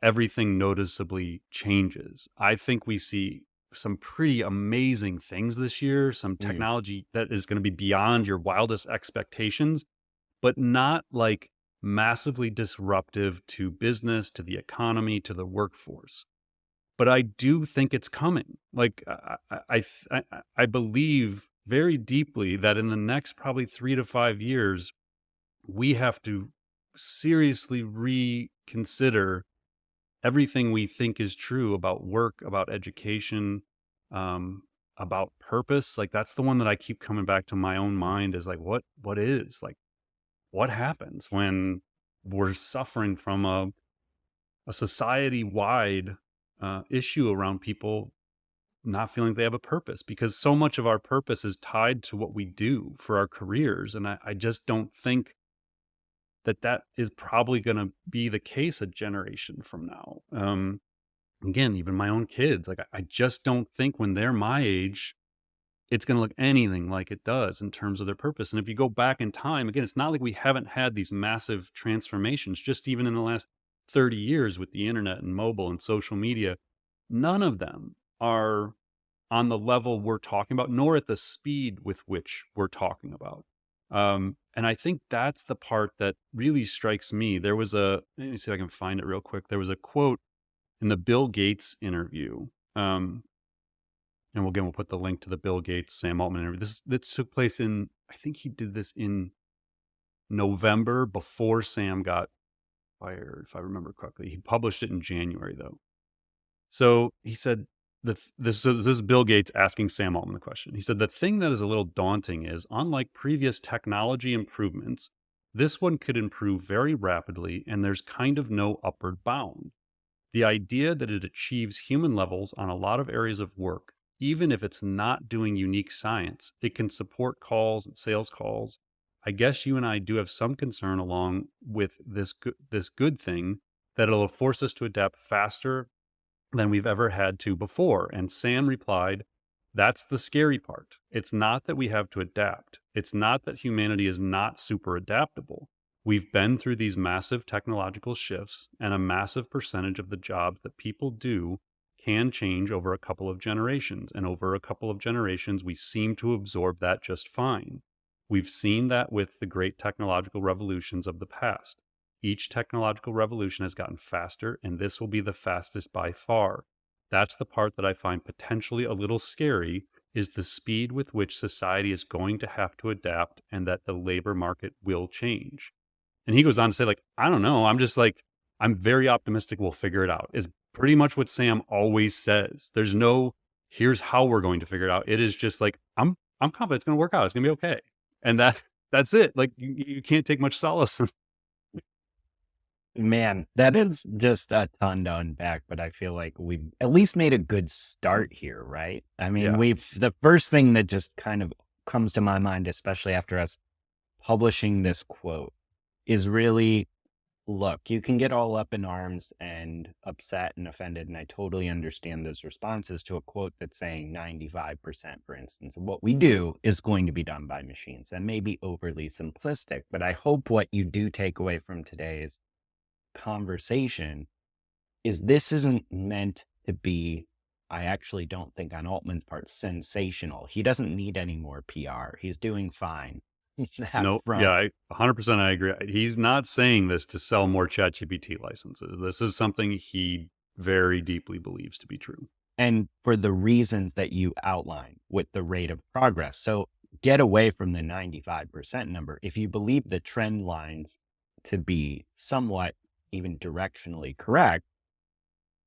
everything noticeably changes. I think we see some pretty amazing things this year, some mm. technology that is going to be beyond your wildest expectations, but not like massively disruptive to business, to the economy, to the workforce. But I do think it's coming. Like I believe very deeply that in the next probably 3 to 5 years, we have to seriously reconsider everything we think is true about work, about education, um, about purpose. Like that's the one that I keep coming back to my own mind is like, what happens when we're suffering from a society wide issue around people not feeling they have a purpose, because so much of our purpose is tied to what we do for our careers. And I just don't think that is probably going to be the case a generation from now. Again, even my own kids, like I just don't think when they're my age, it's going to look anything like it does in terms of their purpose. And if you go back in time, again, it's not like we haven't had these massive transformations, just even in the last 30 years with the internet and mobile and social media. None of them are on the level we're talking about, nor at the speed with which we're talking about. And I think that's the part that really strikes me. Let me see if I can find it real quick. There was a quote in the Bill Gates interview. And we'll put the link to the Bill Gates, Sam Altman interview. This took place I think he did this in November before Sam got fired, if I remember correctly. He published it in January, though. So he said, this is Bill Gates asking Sam Altman the question. He said, the thing that is a little daunting is, unlike previous technology improvements, this one could improve very rapidly, and there's kind of no upward bound. The idea that it achieves human levels on a lot of areas of work, even if it's not doing unique science, it can support calls and sales calls. I guess you and I do have some concern along with this good thing that it'll force us to adapt faster than we've ever had to before. And Sam replied, that's the scary part. It's not that we have to adapt. It's not that humanity is not super adaptable. We've been through these massive technological shifts, and a massive percentage of the jobs that people do can change over a couple of generations. And over a couple of generations, we seem to absorb that just fine. We've seen that with the great technological revolutions of the past. Each technological revolution has gotten faster, and this will be the fastest by far. That's the part that I find potentially a little scary, is the speed with which society is going to have to adapt and that the labor market will change. And he goes on to say, like, I don't know. I'm very optimistic we'll figure it out. Is pretty much what Sam always says. There's no, here's how we're going to figure it out. It is just like, I'm confident it's going to work out. It's going to be okay. And that's it. Like, you can't take much solace. Man, that is just a ton to unpack, but I feel like we've at least made a good start here, right? I mean, Yeah. the first thing that just kind of comes to my mind, especially after us publishing this quote, is really, look, you can get all up in arms and upset and offended, and I totally understand those responses to a quote that's saying 95%, for instance, of what we do is going to be done by machines. That may be overly simplistic, but I hope what you do take away from today's conversation is this isn't meant to be, I actually don't think on Altman's part, sensational. He doesn't need any more PR. He's doing fine. That No, front. yeah, 100% I agree. He's not saying this to sell more ChatGPT licenses. This is something he very deeply believes to be true. And for the reasons that you outline with the rate of progress. So get away from the 95% number. If you believe the trend lines to be somewhat even directionally correct,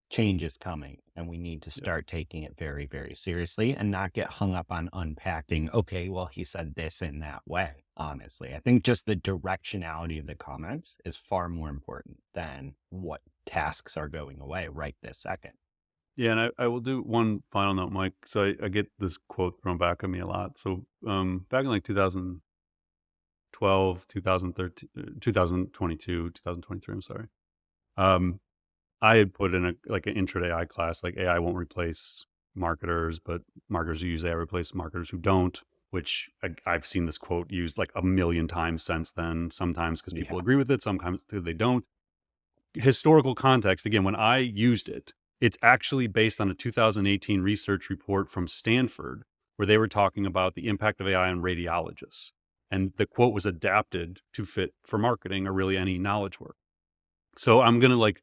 change is coming, and we need to start taking it very, very seriously and not get hung up on unpacking, okay, well, he said this in that way. Honestly, I think just the directionality of the comments is far more important than what tasks are going away right this second. Yeah, and I will do one final note, Mike. So I get this quote thrown back at me a lot. So back in like 2012, 2013, 2022, 2023, I'm sorry. I had put in an intro to AI class, like AI won't replace marketers, but marketers who use AI replace marketers who don't, which I've seen this quote used like a million times since then, sometimes because people agree with it, sometimes they don't. Historical context, again, when I used it, it's actually based on a 2018 research report from Stanford where they were talking about the impact of AI on radiologists. And the quote was adapted to fit for marketing or really any knowledge work. So I'm going to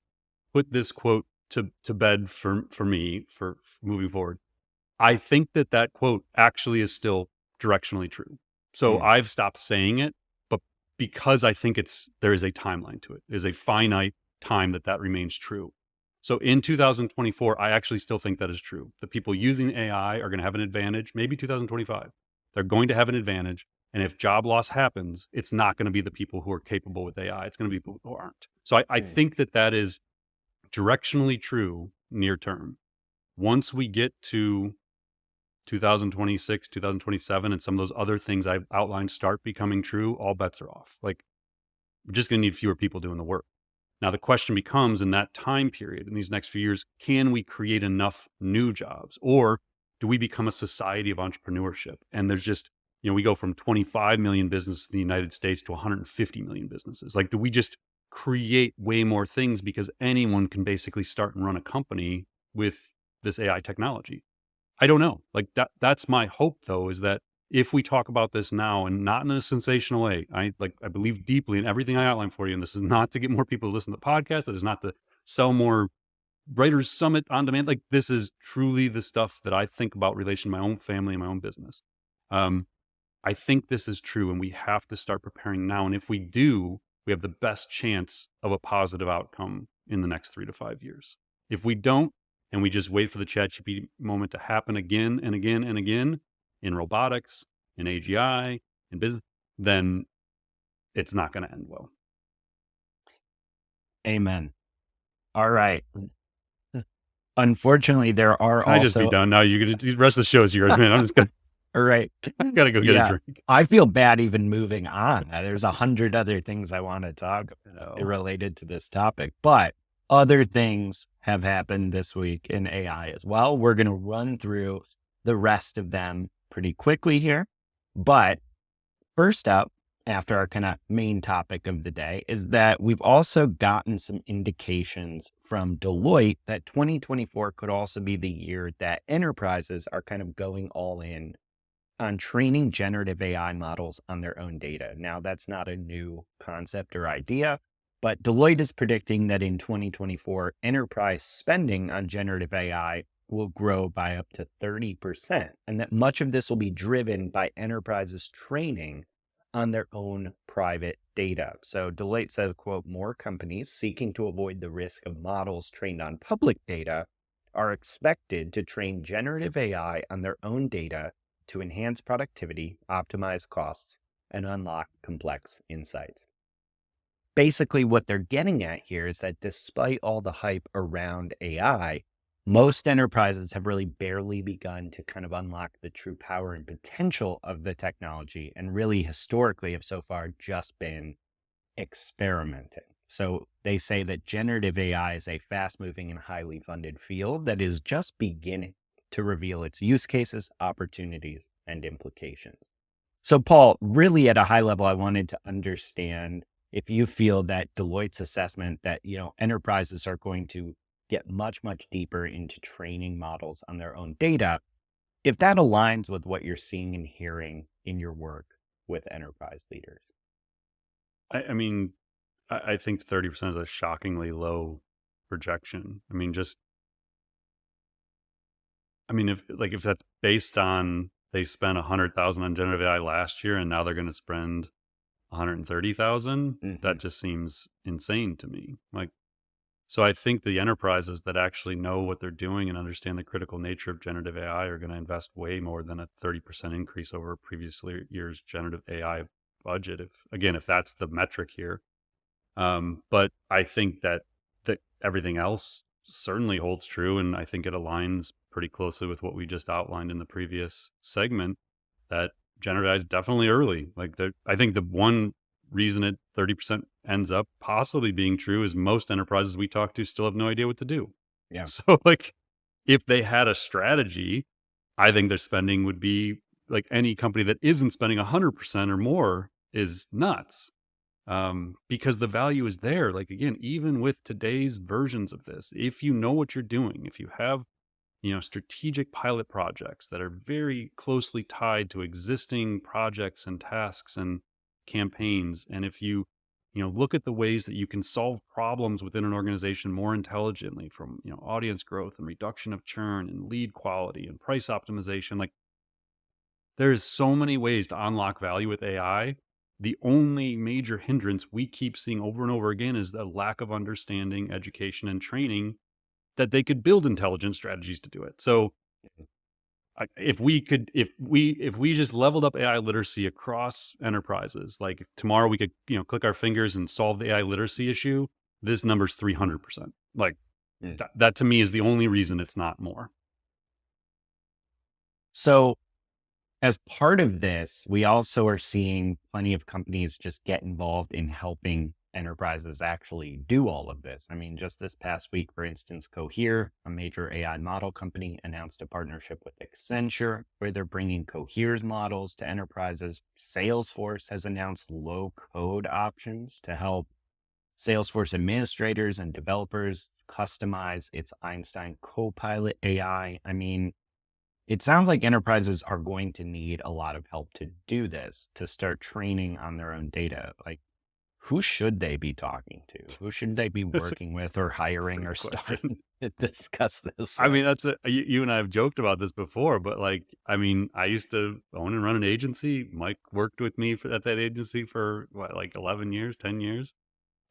put this quote to bed for me for moving forward. I think that quote actually is still directionally true. So I've stopped saying it, but because I think there is a timeline to it. There's a finite time that remains true. So in 2024, I actually still think that is true. The people using AI are going to have an advantage, maybe 2025. They're going to have an advantage. And if job loss happens, it's not going to be the people who are capable with AI. It's going to be people who aren't. So I think that is directionally true near term. Once we get to 2026, 2027, and some of those other things I've outlined start becoming true, all bets are off. We're just going to need fewer people doing the work. Now, the question becomes, in that time period, in these next few years, can we create enough new jobs? Or do we become a society of entrepreneurship? And there's just, we go from 25 million businesses in the United States to 150 million businesses. Do we just create way more things because anyone can basically start and run a company with this AI technology? I don't know. That's my hope, though, is that if we talk about this now and not in a sensational way, I believe deeply in everything I outlined for you. And this is not to get more people to listen to the podcast. It is not to sell more Writers Summit on demand. This is truly the stuff that I think about relation to my own family and my own business. I think this is true, and we have to start preparing now. And if we do, we have the best chance of a positive outcome in the next 3 to 5 years. If we don't, and we just wait for the ChatGPT moment to happen again and again and again in robotics, in AGI, in business, then it's not going to end well. Amen. All right. Unfortunately, there are Can I just be done now? The rest of the show is yours, man. I'm just going to. All right. I got to go get a drink. I feel bad even moving on. There's 100 other things I want to talk about related to this topic, but other things have happened this week in AI as well. We're going to run through the rest of them pretty quickly here. But first up, after our kind of main topic of the day, is that we've also gotten some indications from Deloitte that 2024 could also be the year that enterprises are kind of going all in on training generative AI models on their own data. Now, that's not a new concept or idea. But Deloitte is predicting that in 2024, enterprise spending on generative AI will grow by up to 30%, and that much of this will be driven by enterprises training on their own private data. So Deloitte says, quote, more companies seeking to avoid the risk of models trained on public data are expected to train generative AI on their own data to enhance productivity, optimize costs, and unlock complex insights. Basically, what they're getting at here is that despite all the hype around AI, most enterprises have really barely begun to kind of unlock the true power and potential of the technology, and really historically have so far just been experimenting. So they say that generative AI is a fast moving and highly funded field that is just beginning to reveal its use cases, opportunities, and implications. So, Paul, really at a high level, I wanted to understand if you feel that Deloitte's assessment that, enterprises are going to get much, much deeper into training models on their own data, if that aligns with what you're seeing and hearing in your work with enterprise leaders. I mean, I think 30% is a shockingly low projection. If that's based on they spent 100,000 on generative AI last year and now they're going to spend 130,000, that just seems insane to me. So I think the enterprises that actually know what they're doing and understand the critical nature of generative AI are going to invest way more than a 30% increase over a previous year's generative AI budget. If that's the metric here. But I think that everything else certainly holds true. And I think it aligns pretty closely with what we just outlined in the previous segment, that generative AI is definitely early. I think the one reason it 30% ends up possibly being true is most enterprises we talk to still have no idea what to do. Yeah. So if they had a strategy, I think their spending would be like any company that isn't spending 100% or more is nuts. Because the value is there. Again, even with today's versions of this, if you know what you're doing, if you have, strategic pilot projects that are very closely tied to existing projects and tasks and campaigns, and if you, look at the ways that you can solve problems within an organization more intelligently, from, audience growth and reduction of churn and lead quality and price optimization, there's so many ways to unlock value with AI. The only major hindrance we keep seeing over and over again is the lack of understanding, education, and training that they could build intelligent strategies to do it. So if we just leveled up AI literacy across enterprises, like if tomorrow we could, click our fingers and solve the AI literacy issue, this number's 300%. That to me is the only reason it's not more. So as part of this, we also are seeing plenty of companies just get involved in helping enterprises actually do all of this. Just this past week, for instance, Cohere, a major AI model company, announced a partnership with Accenture where they're bringing Cohere's models to enterprises. Salesforce has announced low code options to help Salesforce administrators and developers customize its Einstein Copilot AI. It sounds like enterprises are going to need a lot of help to do this, to start training on their own data. Who should they be talking to? Who should they be working with or hiring or starting to discuss this? You and I have joked about this before, but I used to own and run an agency. Mike worked with me at that agency for 11 years, 10 years.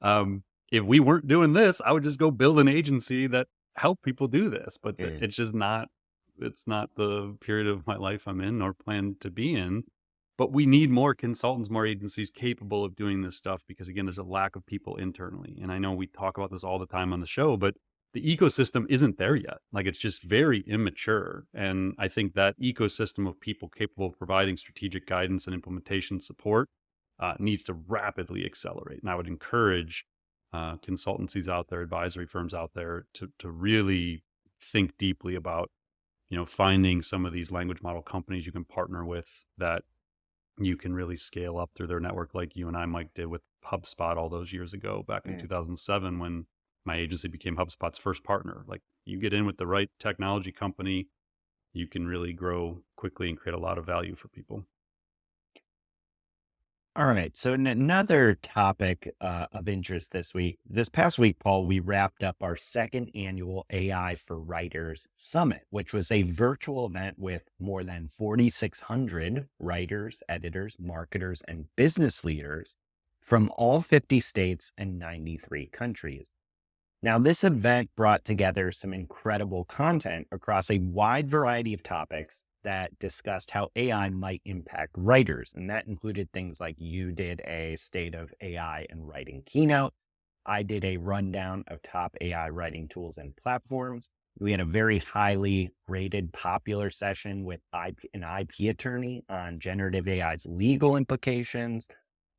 If we weren't doing this, I would just go build an agency that helped people do this, but it's just not. It's not the period of my life I'm in or plan to be in, but we need more consultants, more agencies capable of doing this stuff, because again, there's a lack of people internally. And I know we talk about this all the time on the show, but the ecosystem isn't there yet. It's just very immature. And I think that ecosystem of people capable of providing strategic guidance and implementation support needs to rapidly accelerate. And I would encourage consultancies out there, advisory firms out there to really think deeply about finding some of these language model companies you can partner with that you can really scale up through their network, like you and I, Mike, did with HubSpot all those years ago, back in 2007, when my agency became HubSpot's first partner. You get in with the right technology company, you can really grow quickly and create a lot of value for people. All right. So, another topic of interest this past week, Paul, we wrapped up our second annual AI for Writers Summit, which was a virtual event with more than 4,600 writers, editors, marketers, and business leaders from all 50 states and 93 countries. Now, this event brought together some incredible content across a wide variety of topics that discussed how AI might impact writers. And that included things like you did a state of AI and writing keynote. I did a rundown of top AI writing tools and platforms. We had a very highly rated, popular session with an IP attorney on generative AI's legal implications.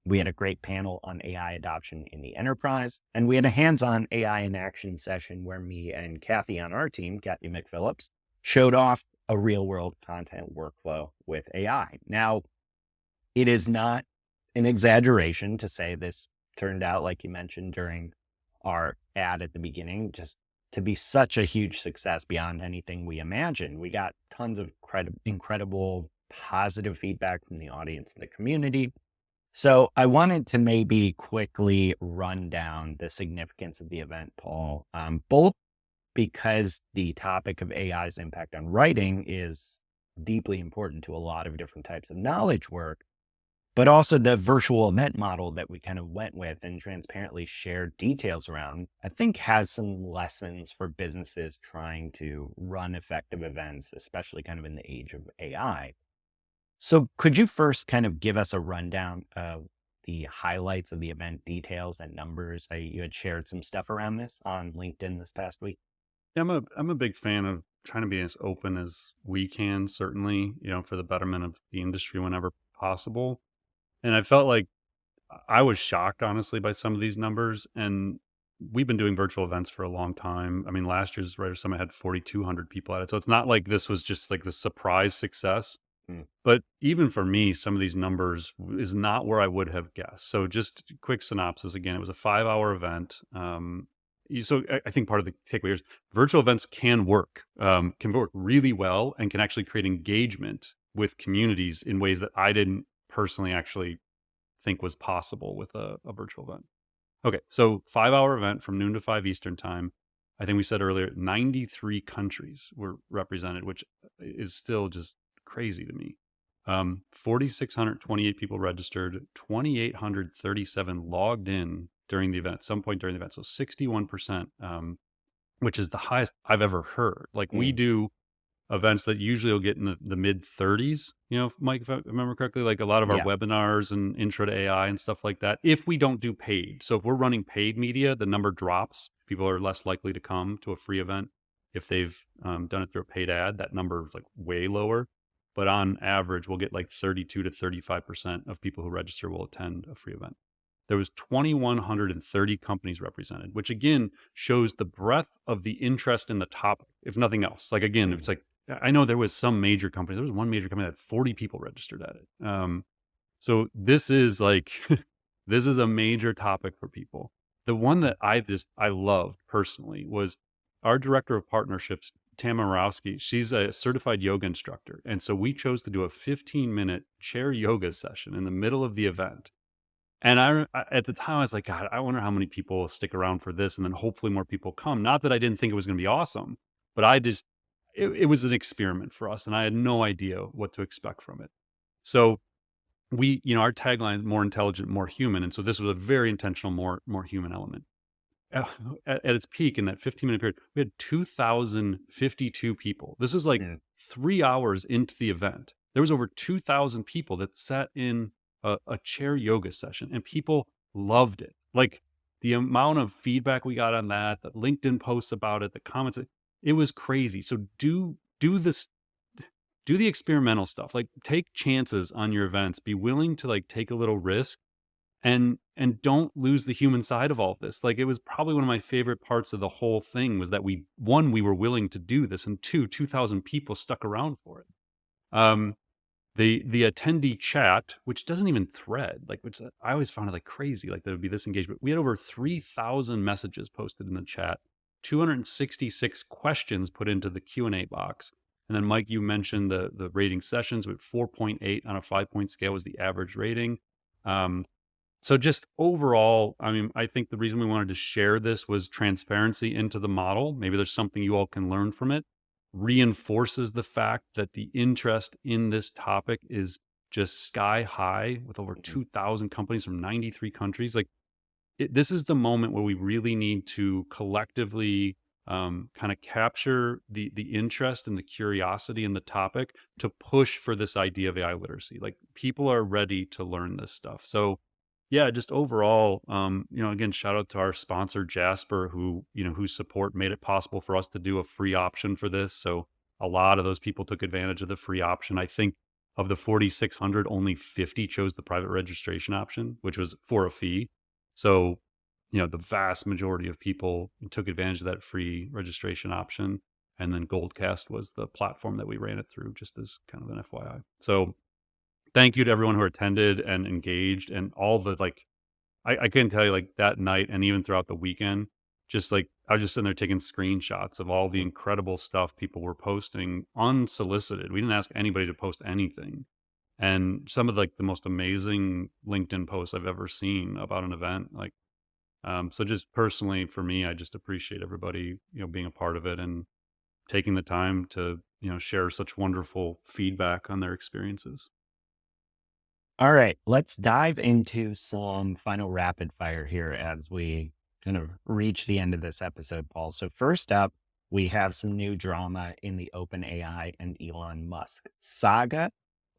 We had a great panel on AI adoption in the enterprise, and we had a hands-on AI in action session where me and Kathy on our team, Kathy McPhillips, showed off a real-world content workflow with AI. Now, it is not an exaggeration to say this turned out, like you mentioned during our ad at the beginning, just to be such a huge success beyond anything we imagined. We got tons of incredible positive feedback from the audience and the community. So I wanted to maybe quickly run down the significance of the event, Paul, both because the topic of AI's impact on writing is deeply important to a lot of different types of knowledge work, but also the virtual event model that we kind of went with and transparently shared details around, I think has some lessons for businesses trying to run effective events, especially kind of in the age of AI. So could you first kind of give us a rundown of the highlights of the event details and numbers? You had shared some stuff around this on LinkedIn this past week. Yeah, I'm a big fan of trying to be as open as we can, certainly, for the betterment of the industry whenever possible. And I felt like I was shocked, honestly, by some of these numbers. And we've been doing virtual events for a long time. I mean, last year's Writer Summit had 4,200 people at it. So it's not like this was just like the surprise success. Mm. But even for me, some of these numbers is not where I would have guessed. So just quick synopsis again, it was a 5-hour event. So I think part of the takeaway is virtual events can work really well and can actually create engagement with communities in ways that I didn't personally actually think was possible with a virtual event. Okay, so 5-hour event from noon to 5 Eastern time. I think we said earlier, 93 countries were represented, which is still just crazy to me. 4,628 people registered, 2,837 logged in during the event, at some point during the event. So 61%, which is the highest I've ever heard. Like we do events that usually will get in the mid 30s, Mike, if I remember correctly, like a lot of our Yeah. webinars and intro to AI and stuff like that, if we don't do paid. So if we're running paid media, the number drops. People are less likely to come to a free event. If they've done it through a paid ad, that number is like way lower. But on average, we'll get like 32 to 35% of people who register will attend a free event. There was 2,130 companies represented, which again shows the breadth of the interest in the topic, if nothing else. Like again, it's like, I know there was some major companies. There was one major company that had 40 people registered at it. So this is like, this is a major topic for people. The one that I loved personally was our director of partnerships, Tam Marowski. She's a certified yoga instructor. And so we chose to do a 15-minute chair yoga session in the middle of the event. And at the time, I was like, God, I wonder how many people will stick around for this. And then hopefully more people come. Not that I didn't think it was going to be awesome, but it was an experiment for us. And I had no idea what to expect from it. So our tagline is more intelligent, more human. And so this was a very intentional, more human element. At its peak in that 15-minute period, we had 2,052 people. This is like 3 hours into the event. There was over 2,000 people that sat in a chair yoga session, and people loved it. Like the amount of feedback we got on that, the LinkedIn posts about it, the comments, it was crazy. So do this. Do the experimental stuff. Like take chances on your events. Be willing to like take a little risk. And don't lose the human side of all of this. Like it was probably one of my favorite parts of the whole thing was that we were willing to do this, and 2,000 people stuck around for it. The attendee chat, which doesn't even thread, like which I always found it like crazy, like there would be this engagement. We had over 3,000 messages posted in the chat, 266 questions put into the Q&A box. And then Mike, you mentioned the rating sessions with 4.8 on a 5-point scale was the average rating. So just overall, I mean, I think the reason we wanted to share this was transparency into the model. Maybe there's something you all can learn from it. Reinforces the fact that the interest in this topic is just sky high with over 2,000 companies from 93 countries. Like this is the moment where we really need to collectively kind of capture the interest and the curiosity in the topic to push for this idea of AI literacy. Like people are ready to learn this stuff. So yeah, just overall, again, shout out to our sponsor Jasper, whose support made it possible for us to do a free option for this. So a lot of those people took advantage of the free option. I think of the 4,600, only 50 chose the private registration option, which was for a fee. So, the vast majority of people took advantage of that free registration option. And then Goldcast was the platform that we ran it through, just as kind of an FYI. So thank you to everyone who attended and engaged, and all the I couldn't tell you, like that night and even throughout the weekend, just like I was just sitting there taking screenshots of all the incredible stuff people were posting unsolicited. We didn't ask anybody to post anything. And some of the most amazing LinkedIn posts I've ever seen about an event. So just personally for me, I just appreciate everybody, being a part of it and taking the time to, share such wonderful feedback on their experiences. All right, let's dive into some final rapid fire here as we kind of reach the end of this episode, Paul. So first up, we have some new drama in the OpenAI and Elon Musk saga.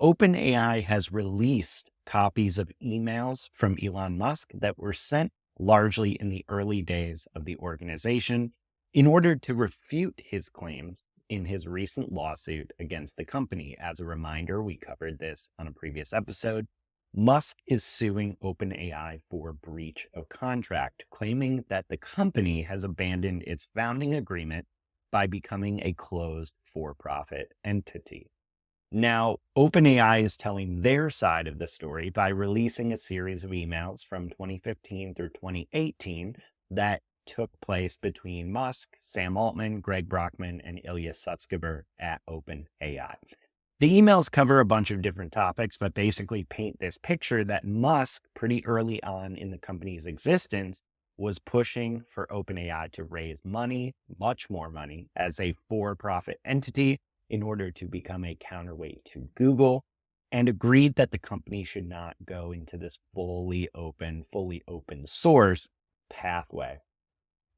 OpenAI has released copies of emails from Elon Musk that were sent largely in the early days of the organization in order to refute his claims in his recent lawsuit against the company. As a reminder, we covered this on a previous episode. Musk is suing OpenAI for breach of contract, claiming that the company has abandoned its founding agreement by becoming a closed for-profit entity. Now, OpenAI is telling their side of the story by releasing a series of emails from 2015 through 2018 that took place between Musk, Sam Altman, Greg Brockman, and Ilya Sutskever at OpenAI. The emails cover a bunch of different topics, but basically paint this picture that Musk, pretty early on in the company's existence, was pushing for OpenAI to raise money, much more money, as a for-profit entity in order to become a counterweight to Google, and agreed that the company should not go into this fully open source pathway.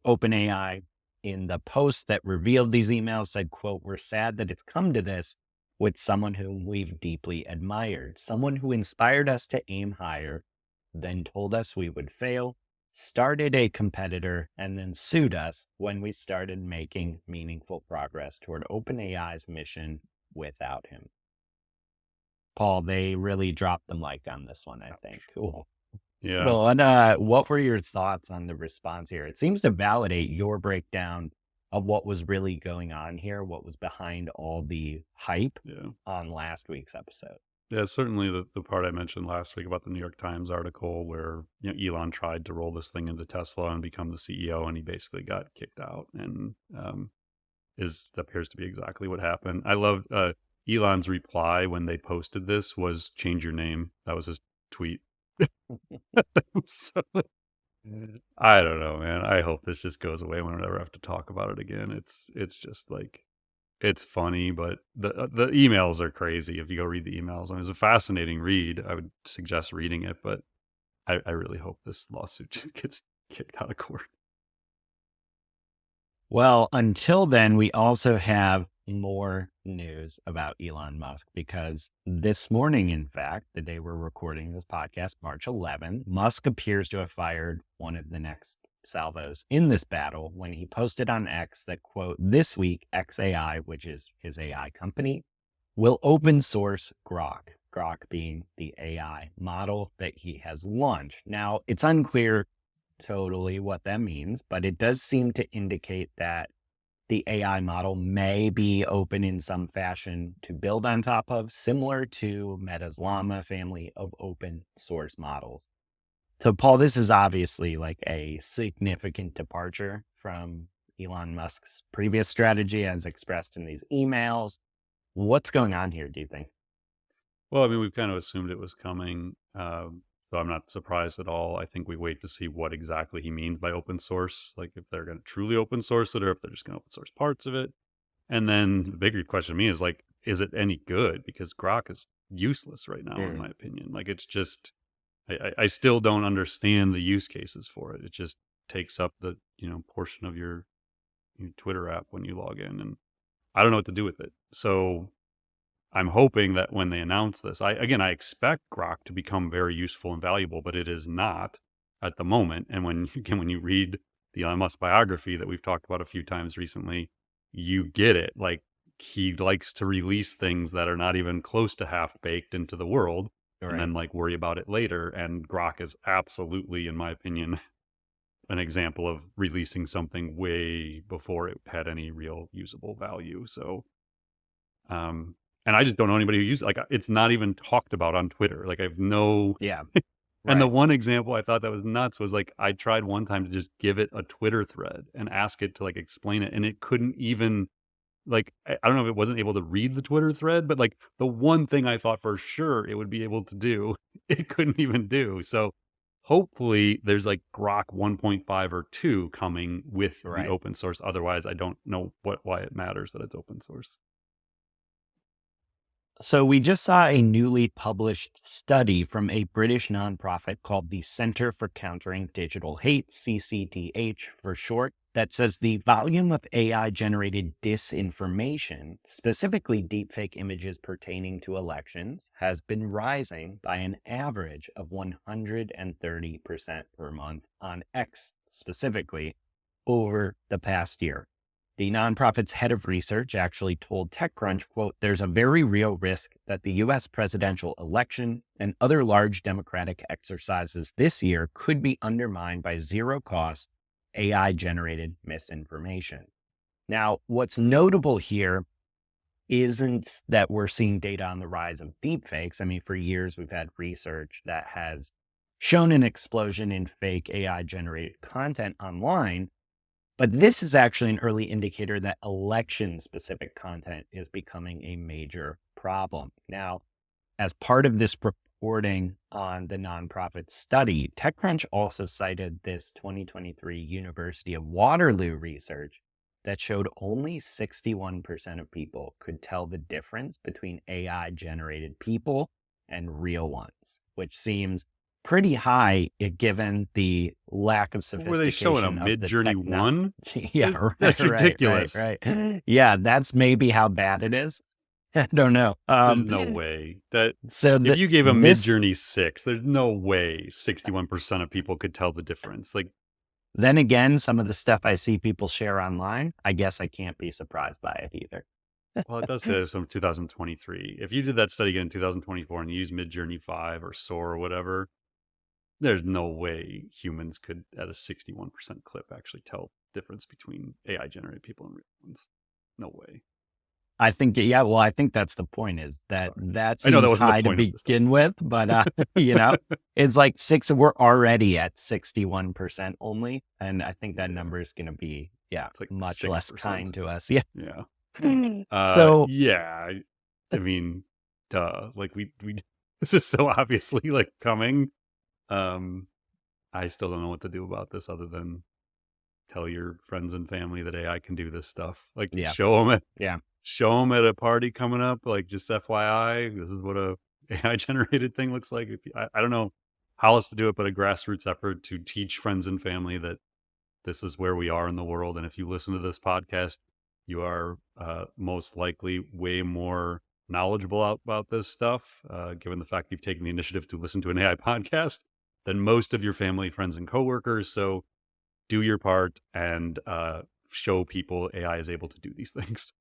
OpenAI, in the post that revealed these emails, said, quote, "We're sad that it's come to this with someone whom we've deeply admired, someone who inspired us to aim higher, then told us we would fail, started a competitor, and then sued us when we started making meaningful progress toward OpenAI's mission without him." Paul, they really dropped the mic on this one, I think. Cool. Yeah. Well, and what were your thoughts on the response here? It seems to validate your breakdown of what was really going on here, what was behind all the hype on last week's episode. Yeah, certainly the part I mentioned last week about the New York Times article where Elon tried to roll this thing into Tesla and become the CEO, and he basically got kicked out, and appears to be exactly what happened. I love Elon's reply when they posted this was "change your name." That was his tweet. So, I don't know, man. I hope this just goes away when I never have to talk about it again. It's just it's funny, but the emails are crazy. If you go read the emails, I mean, it's a fascinating read. I would suggest reading it, but I really hope this lawsuit just gets kicked out of court. Well, until then, we also have more news about Elon Musk, because this morning, in fact, the day we're recording this podcast, March 11th, Musk appears to have fired one of the next salvos in this battle when he posted on X that, quote, "This week, xAI," which is his AI company, "will open source Grok," Grok being the AI model that he has launched. Now, it's unclear totally what that means, but it does seem to indicate that the AI model may be open in some fashion to build on top of, similar to Meta's Llama family of open source models. So, Paul, this is obviously like a significant departure from Elon Musk's previous strategy as expressed in these emails. What's going on here, do you think? Well, I mean, we've kind of assumed it was coming. So I'm not surprised at all. I think we wait to see what exactly he means by open source, like if they're going to truly open source it or if they're just going to open source parts of it. And then the bigger question to me is like, is it any good? Because Grok is useless right now, in my opinion. Like it's just, I still don't understand the use cases for it. It just takes up the, portion of your Twitter app when you log in, and I don't know what to do with it. So I'm hoping that when they announce this, I expect Grok to become very useful and valuable, but it is not at the moment. And when you read the Elon Musk biography that we've talked about a few times recently, you get it. Like he likes to release things that are not even close to half baked into the world, and then like worry about it later. And Grok is absolutely, in my opinion, an example of releasing something way before it had any real usable value. So, and I just don't know anybody who uses it. Like it's not even talked about on Twitter. Like I have no. Yeah. And the one example I thought that was nuts was like I tried one time to just give it a Twitter thread and ask it to like explain it, and it couldn't even like I don't know if it wasn't able to read the Twitter thread, but like the one thing I thought for sure it would be able to do, it couldn't even do. So hopefully there's like Grok 1.5 or 2 coming with the open source. Otherwise, I don't know why it matters that it's open source. So we just saw a newly published study from a British nonprofit called the Center for Countering Digital Hate, CCDH for short, that says the volume of AI-generated disinformation, specifically deepfake images pertaining to elections, has been rising by an average of 130% per month on X specifically over the past year. The nonprofit's head of research actually told TechCrunch, quote, "There's a very real risk that the U.S. presidential election and other large democratic exercises this year could be undermined by zero-cost AI-generated misinformation." Now, what's notable here isn't that we're seeing data on the rise of deepfakes. I mean, for years, we've had research that has shown an explosion in fake AI-generated content online. But this is actually an early indicator that election-specific content is becoming a major problem. Now, as part of this reporting on the nonprofit study, TechCrunch also cited this 2023 University of Waterloo research that showed only 61% of people could tell the difference between AI-generated people and real ones, which seems pretty high given the lack of sophistication. Were they showing a of Mid-Journey 1? Yeah, that's ridiculous. Right. Yeah, that's maybe how bad it is. I don't know. There's no way that if you gave a Mid-Journey 6, there's no way 61% of people could tell the difference. Like, then again, some of the stuff I see people share online, I guess I can't be surprised by it either. Well, it does say it's from 2023. If you did that study again in 2024 and you use Mid-Journey 5 or SOAR or whatever, there's no way humans could, at a 61% clip, actually tell the difference between AI-generated people and real ones. No way. I think, I think that's the point, is that that seems high to begin with, but, it's like we're already at 61% only. And I think that number is going to be, it's like much 6%. Less kind to us. Yeah. So, I mean, duh, like we this is so obviously like coming. I still don't know what to do about this other than tell your friends and family that AI can do this stuff. Like show them at a party coming up. Like just FYI, this is what a AI generated thing looks like. I don't know how else to do it, but a grassroots effort to teach friends and family that this is where we are in the world. And if you listen to this podcast, you are most likely way more knowledgeable about this stuff, given the fact you've taken the initiative to listen to an AI podcast, than most of your family, friends, and coworkers. So do your part and show people AI is able to do these things.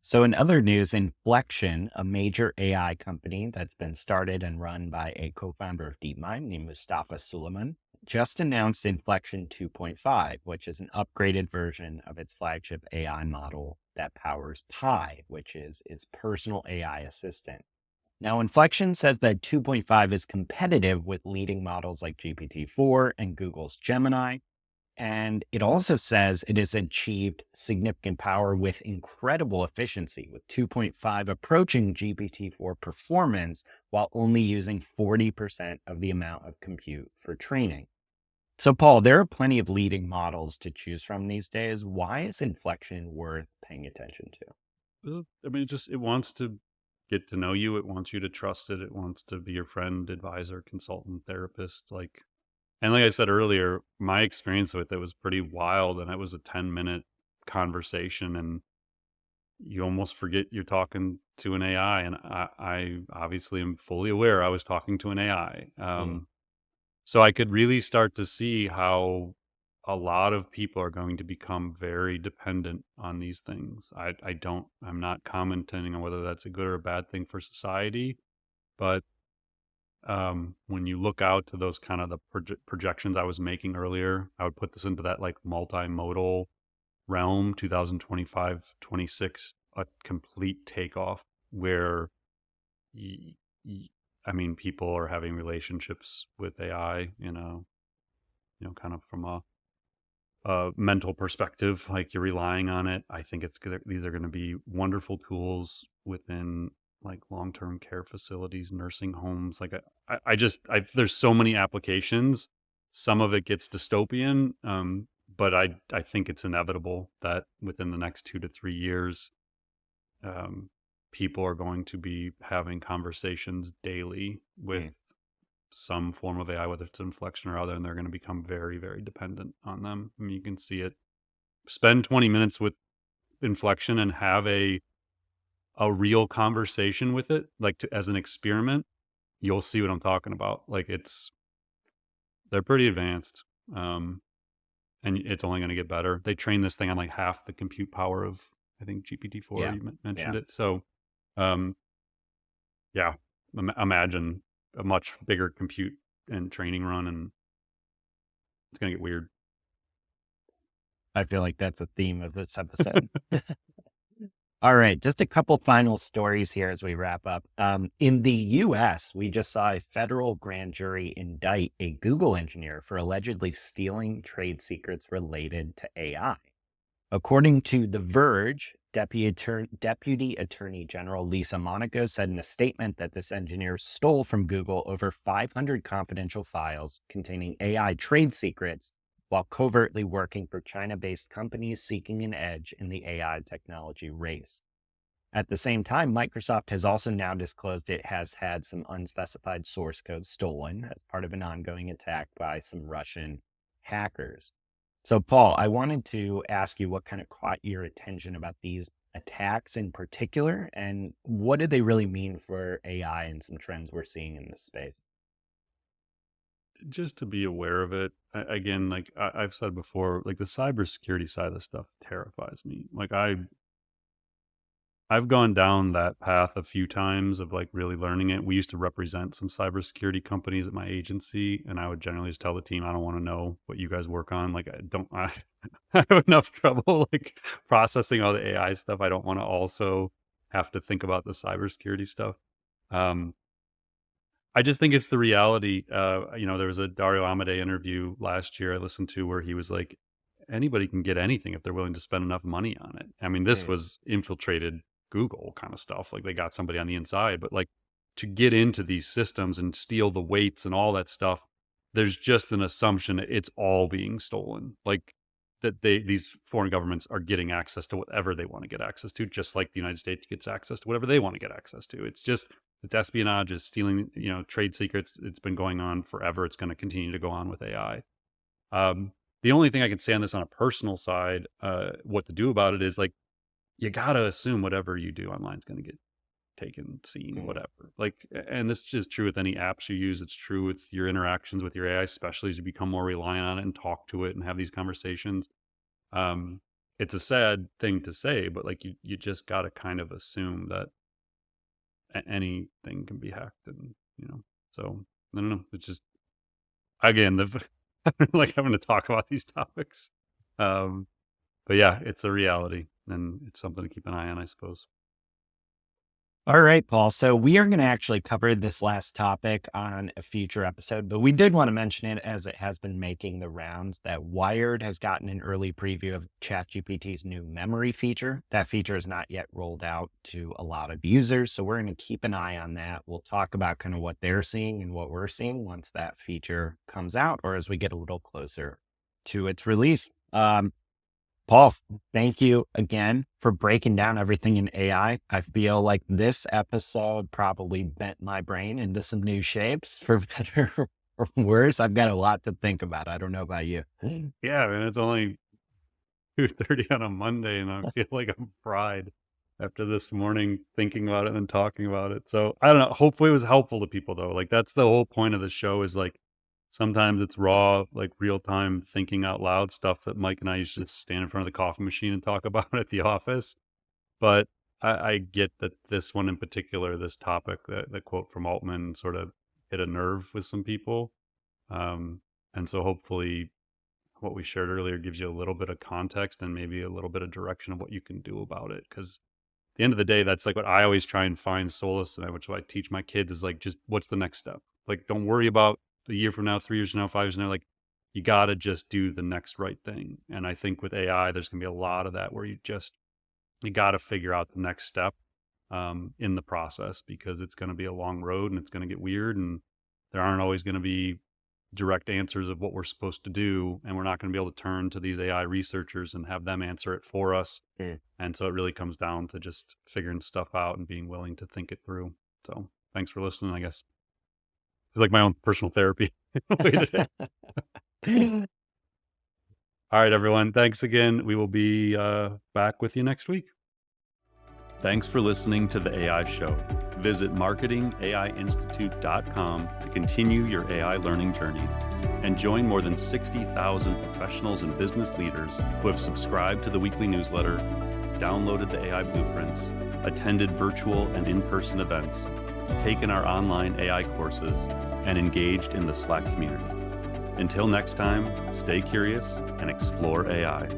So in other news, Inflection, a major AI company that's been started and run by a co-founder of DeepMind named Mustafa Suleyman, just announced Inflection 2.5, which is an upgraded version of its flagship AI model that powers Pi, which is its personal AI assistant. Now, Inflection says that 2.5 is competitive with leading models like GPT-4 and Google's Gemini. And it also says it has achieved significant power with incredible efficiency, with 2.5 approaching GPT-4 performance while only using 40% of the amount of compute for training. So, Paul, there are plenty of leading models to choose from these days. Why is Inflection worth paying attention to? I mean, it wants to get to know you. It wants you to trust it. It wants to be your friend, advisor, consultant, therapist. And like I said earlier, my experience with it was pretty wild, and it was a 10-minute conversation, and you almost forget you're talking to an AI. And I obviously am fully aware I was talking to an AI. So I could really start to see how a lot of people are going to become very dependent on these things. I'm not commenting on whether that's a good or a bad thing for society, but when you look out to those kind of the projections I was making earlier, I would put this into that like multimodal realm, 2025, 26, a complete takeoff where y- I mean, people are having relationships with AI, kind of from a mental perspective, like you're relying on it. I think these are going to be wonderful tools within like long-term care facilities, nursing homes. There's so many applications. Some of it gets dystopian, but I think it's inevitable that within the next 2 to 3 years, um, people are going to be having conversations daily with some form of AI, whether it's Inflection or other, and they're going to become very, very dependent on them. I mean, you can see it. Spend 20 minutes with Inflection and have a real conversation with it, like as an experiment. You'll see what I'm talking about. They're pretty advanced, and it's only going to get better. They train this thing on like half the compute power of, I think, GPT-4. Yeah. You mentioned Yeah. it. So, um, yeah, imagine a much bigger compute and training run, and it's going to get weird. I feel like that's the theme of this episode. All right, just a couple final stories here as we wrap up. In the US, we just saw a federal grand jury indict a Google engineer for allegedly stealing trade secrets related to AI. According to The Verge, Deputy Attorney General Lisa Monaco said in a statement that this engineer stole from Google over 500 confidential files containing AI trade secrets while covertly working for China-based companies seeking an edge in the AI technology race. At the same time, Microsoft has also now disclosed it has had some unspecified source code stolen as part of an ongoing attack by some Russian hackers. So, Paul, I wanted to ask you what kind of caught your attention about these attacks in particular, and what do they really mean for AI and some trends we're seeing in this space? Just to be aware of it. Again, like I've said before, like the cybersecurity side of the stuff terrifies me. Like I've gone down that path a few times of like really learning it. We used to represent some cybersecurity companies at my agency, and I would generally just tell the team, I don't want to know what you guys work on. Like I have enough trouble like processing all the AI stuff. I don't want to also have to think about the cybersecurity stuff. Um, I just think it's the reality. There was a Dario Amodei interview last year I listened to where he was like, anybody can get anything if they're willing to spend enough money on it. I mean, this was infiltrated Google kind of stuff. Like they got somebody on the inside, but like to get into these systems and steal the weights and all that stuff, there's just an assumption that it's all being stolen. Like that these foreign governments are getting access to whatever they want to get access to, just like the United States gets access to whatever they want to get access to. It's espionage, it's stealing, trade secrets. It's been going on forever. It's going to continue to go on with AI. The only thing I can say on this on a personal side, what to do about it is like, you got to assume whatever you do online is going to get taken, seen, whatever. Like, and this is true with any apps you use. It's true with your interactions with your AI, especially as you become more reliant on it and talk to it and have these conversations. It's a sad thing to say, but like you just got to kind of assume that anything can be hacked, and so I don't know. It's just again like having to talk about these topics, but yeah, it's a reality, and it's something to keep an eye on, I suppose. All right, Paul. So we are going to actually cover this last topic on a future episode, but we did want to mention it as it has been making the rounds that Wired has gotten an early preview of ChatGPT's new memory feature. That feature is not yet rolled out to a lot of users, so we're going to keep an eye on that. We'll talk about kind of what they're seeing and what we're seeing once that feature comes out, or as we get a little closer to its release. Paul, thank you again for breaking down everything in AI. I feel like this episode probably bent my brain into some new shapes, for better or worse. I've got a lot to think about. I don't know about you. Yeah, I mean, it's only 2:30 on a Monday, and I feel like I'm fried after this morning thinking about it and talking about it. So I don't know. Hopefully, it was helpful to people, though. Like, that's the whole point of the show. Is like sometimes it's raw, like real time thinking out loud stuff that Mike and I used to just stand in front of the coffee machine and talk about at the office. But I get that this one in particular, this topic, the quote from Altman, sort of hit a nerve with some people. And so hopefully what we shared earlier gives you a little bit of context and maybe a little bit of direction of what you can do about it. Because at the end of the day, that's like what I always try and find solace in, which I teach my kids is like, just what's the next step? Like, don't worry about a year from now, 3 years from now, 5 years from now. Like, you got to just do the next right thing. And I think with AI, there's going to be a lot of that where you got to figure out the next step in the process, because it's going to be a long road and it's going to get weird. And there aren't always going to be direct answers of what we're supposed to do. And we're not going to be able to turn to these AI researchers and have them answer it for us. And so it really comes down to just figuring stuff out and being willing to think it through. So thanks for listening, I guess. It's like my own personal therapy. All right, everyone. Thanks again. We will be back with you next week. Thanks for listening to the AI Show. Visit marketingaiinstitute.com to continue your AI learning journey and join more than 60,000 professionals and business leaders who have subscribed to the weekly newsletter, downloaded the AI blueprints, attended virtual and in-person events, taken our online AI courses, and engaged in the Slack community. Until next time, stay curious and explore AI.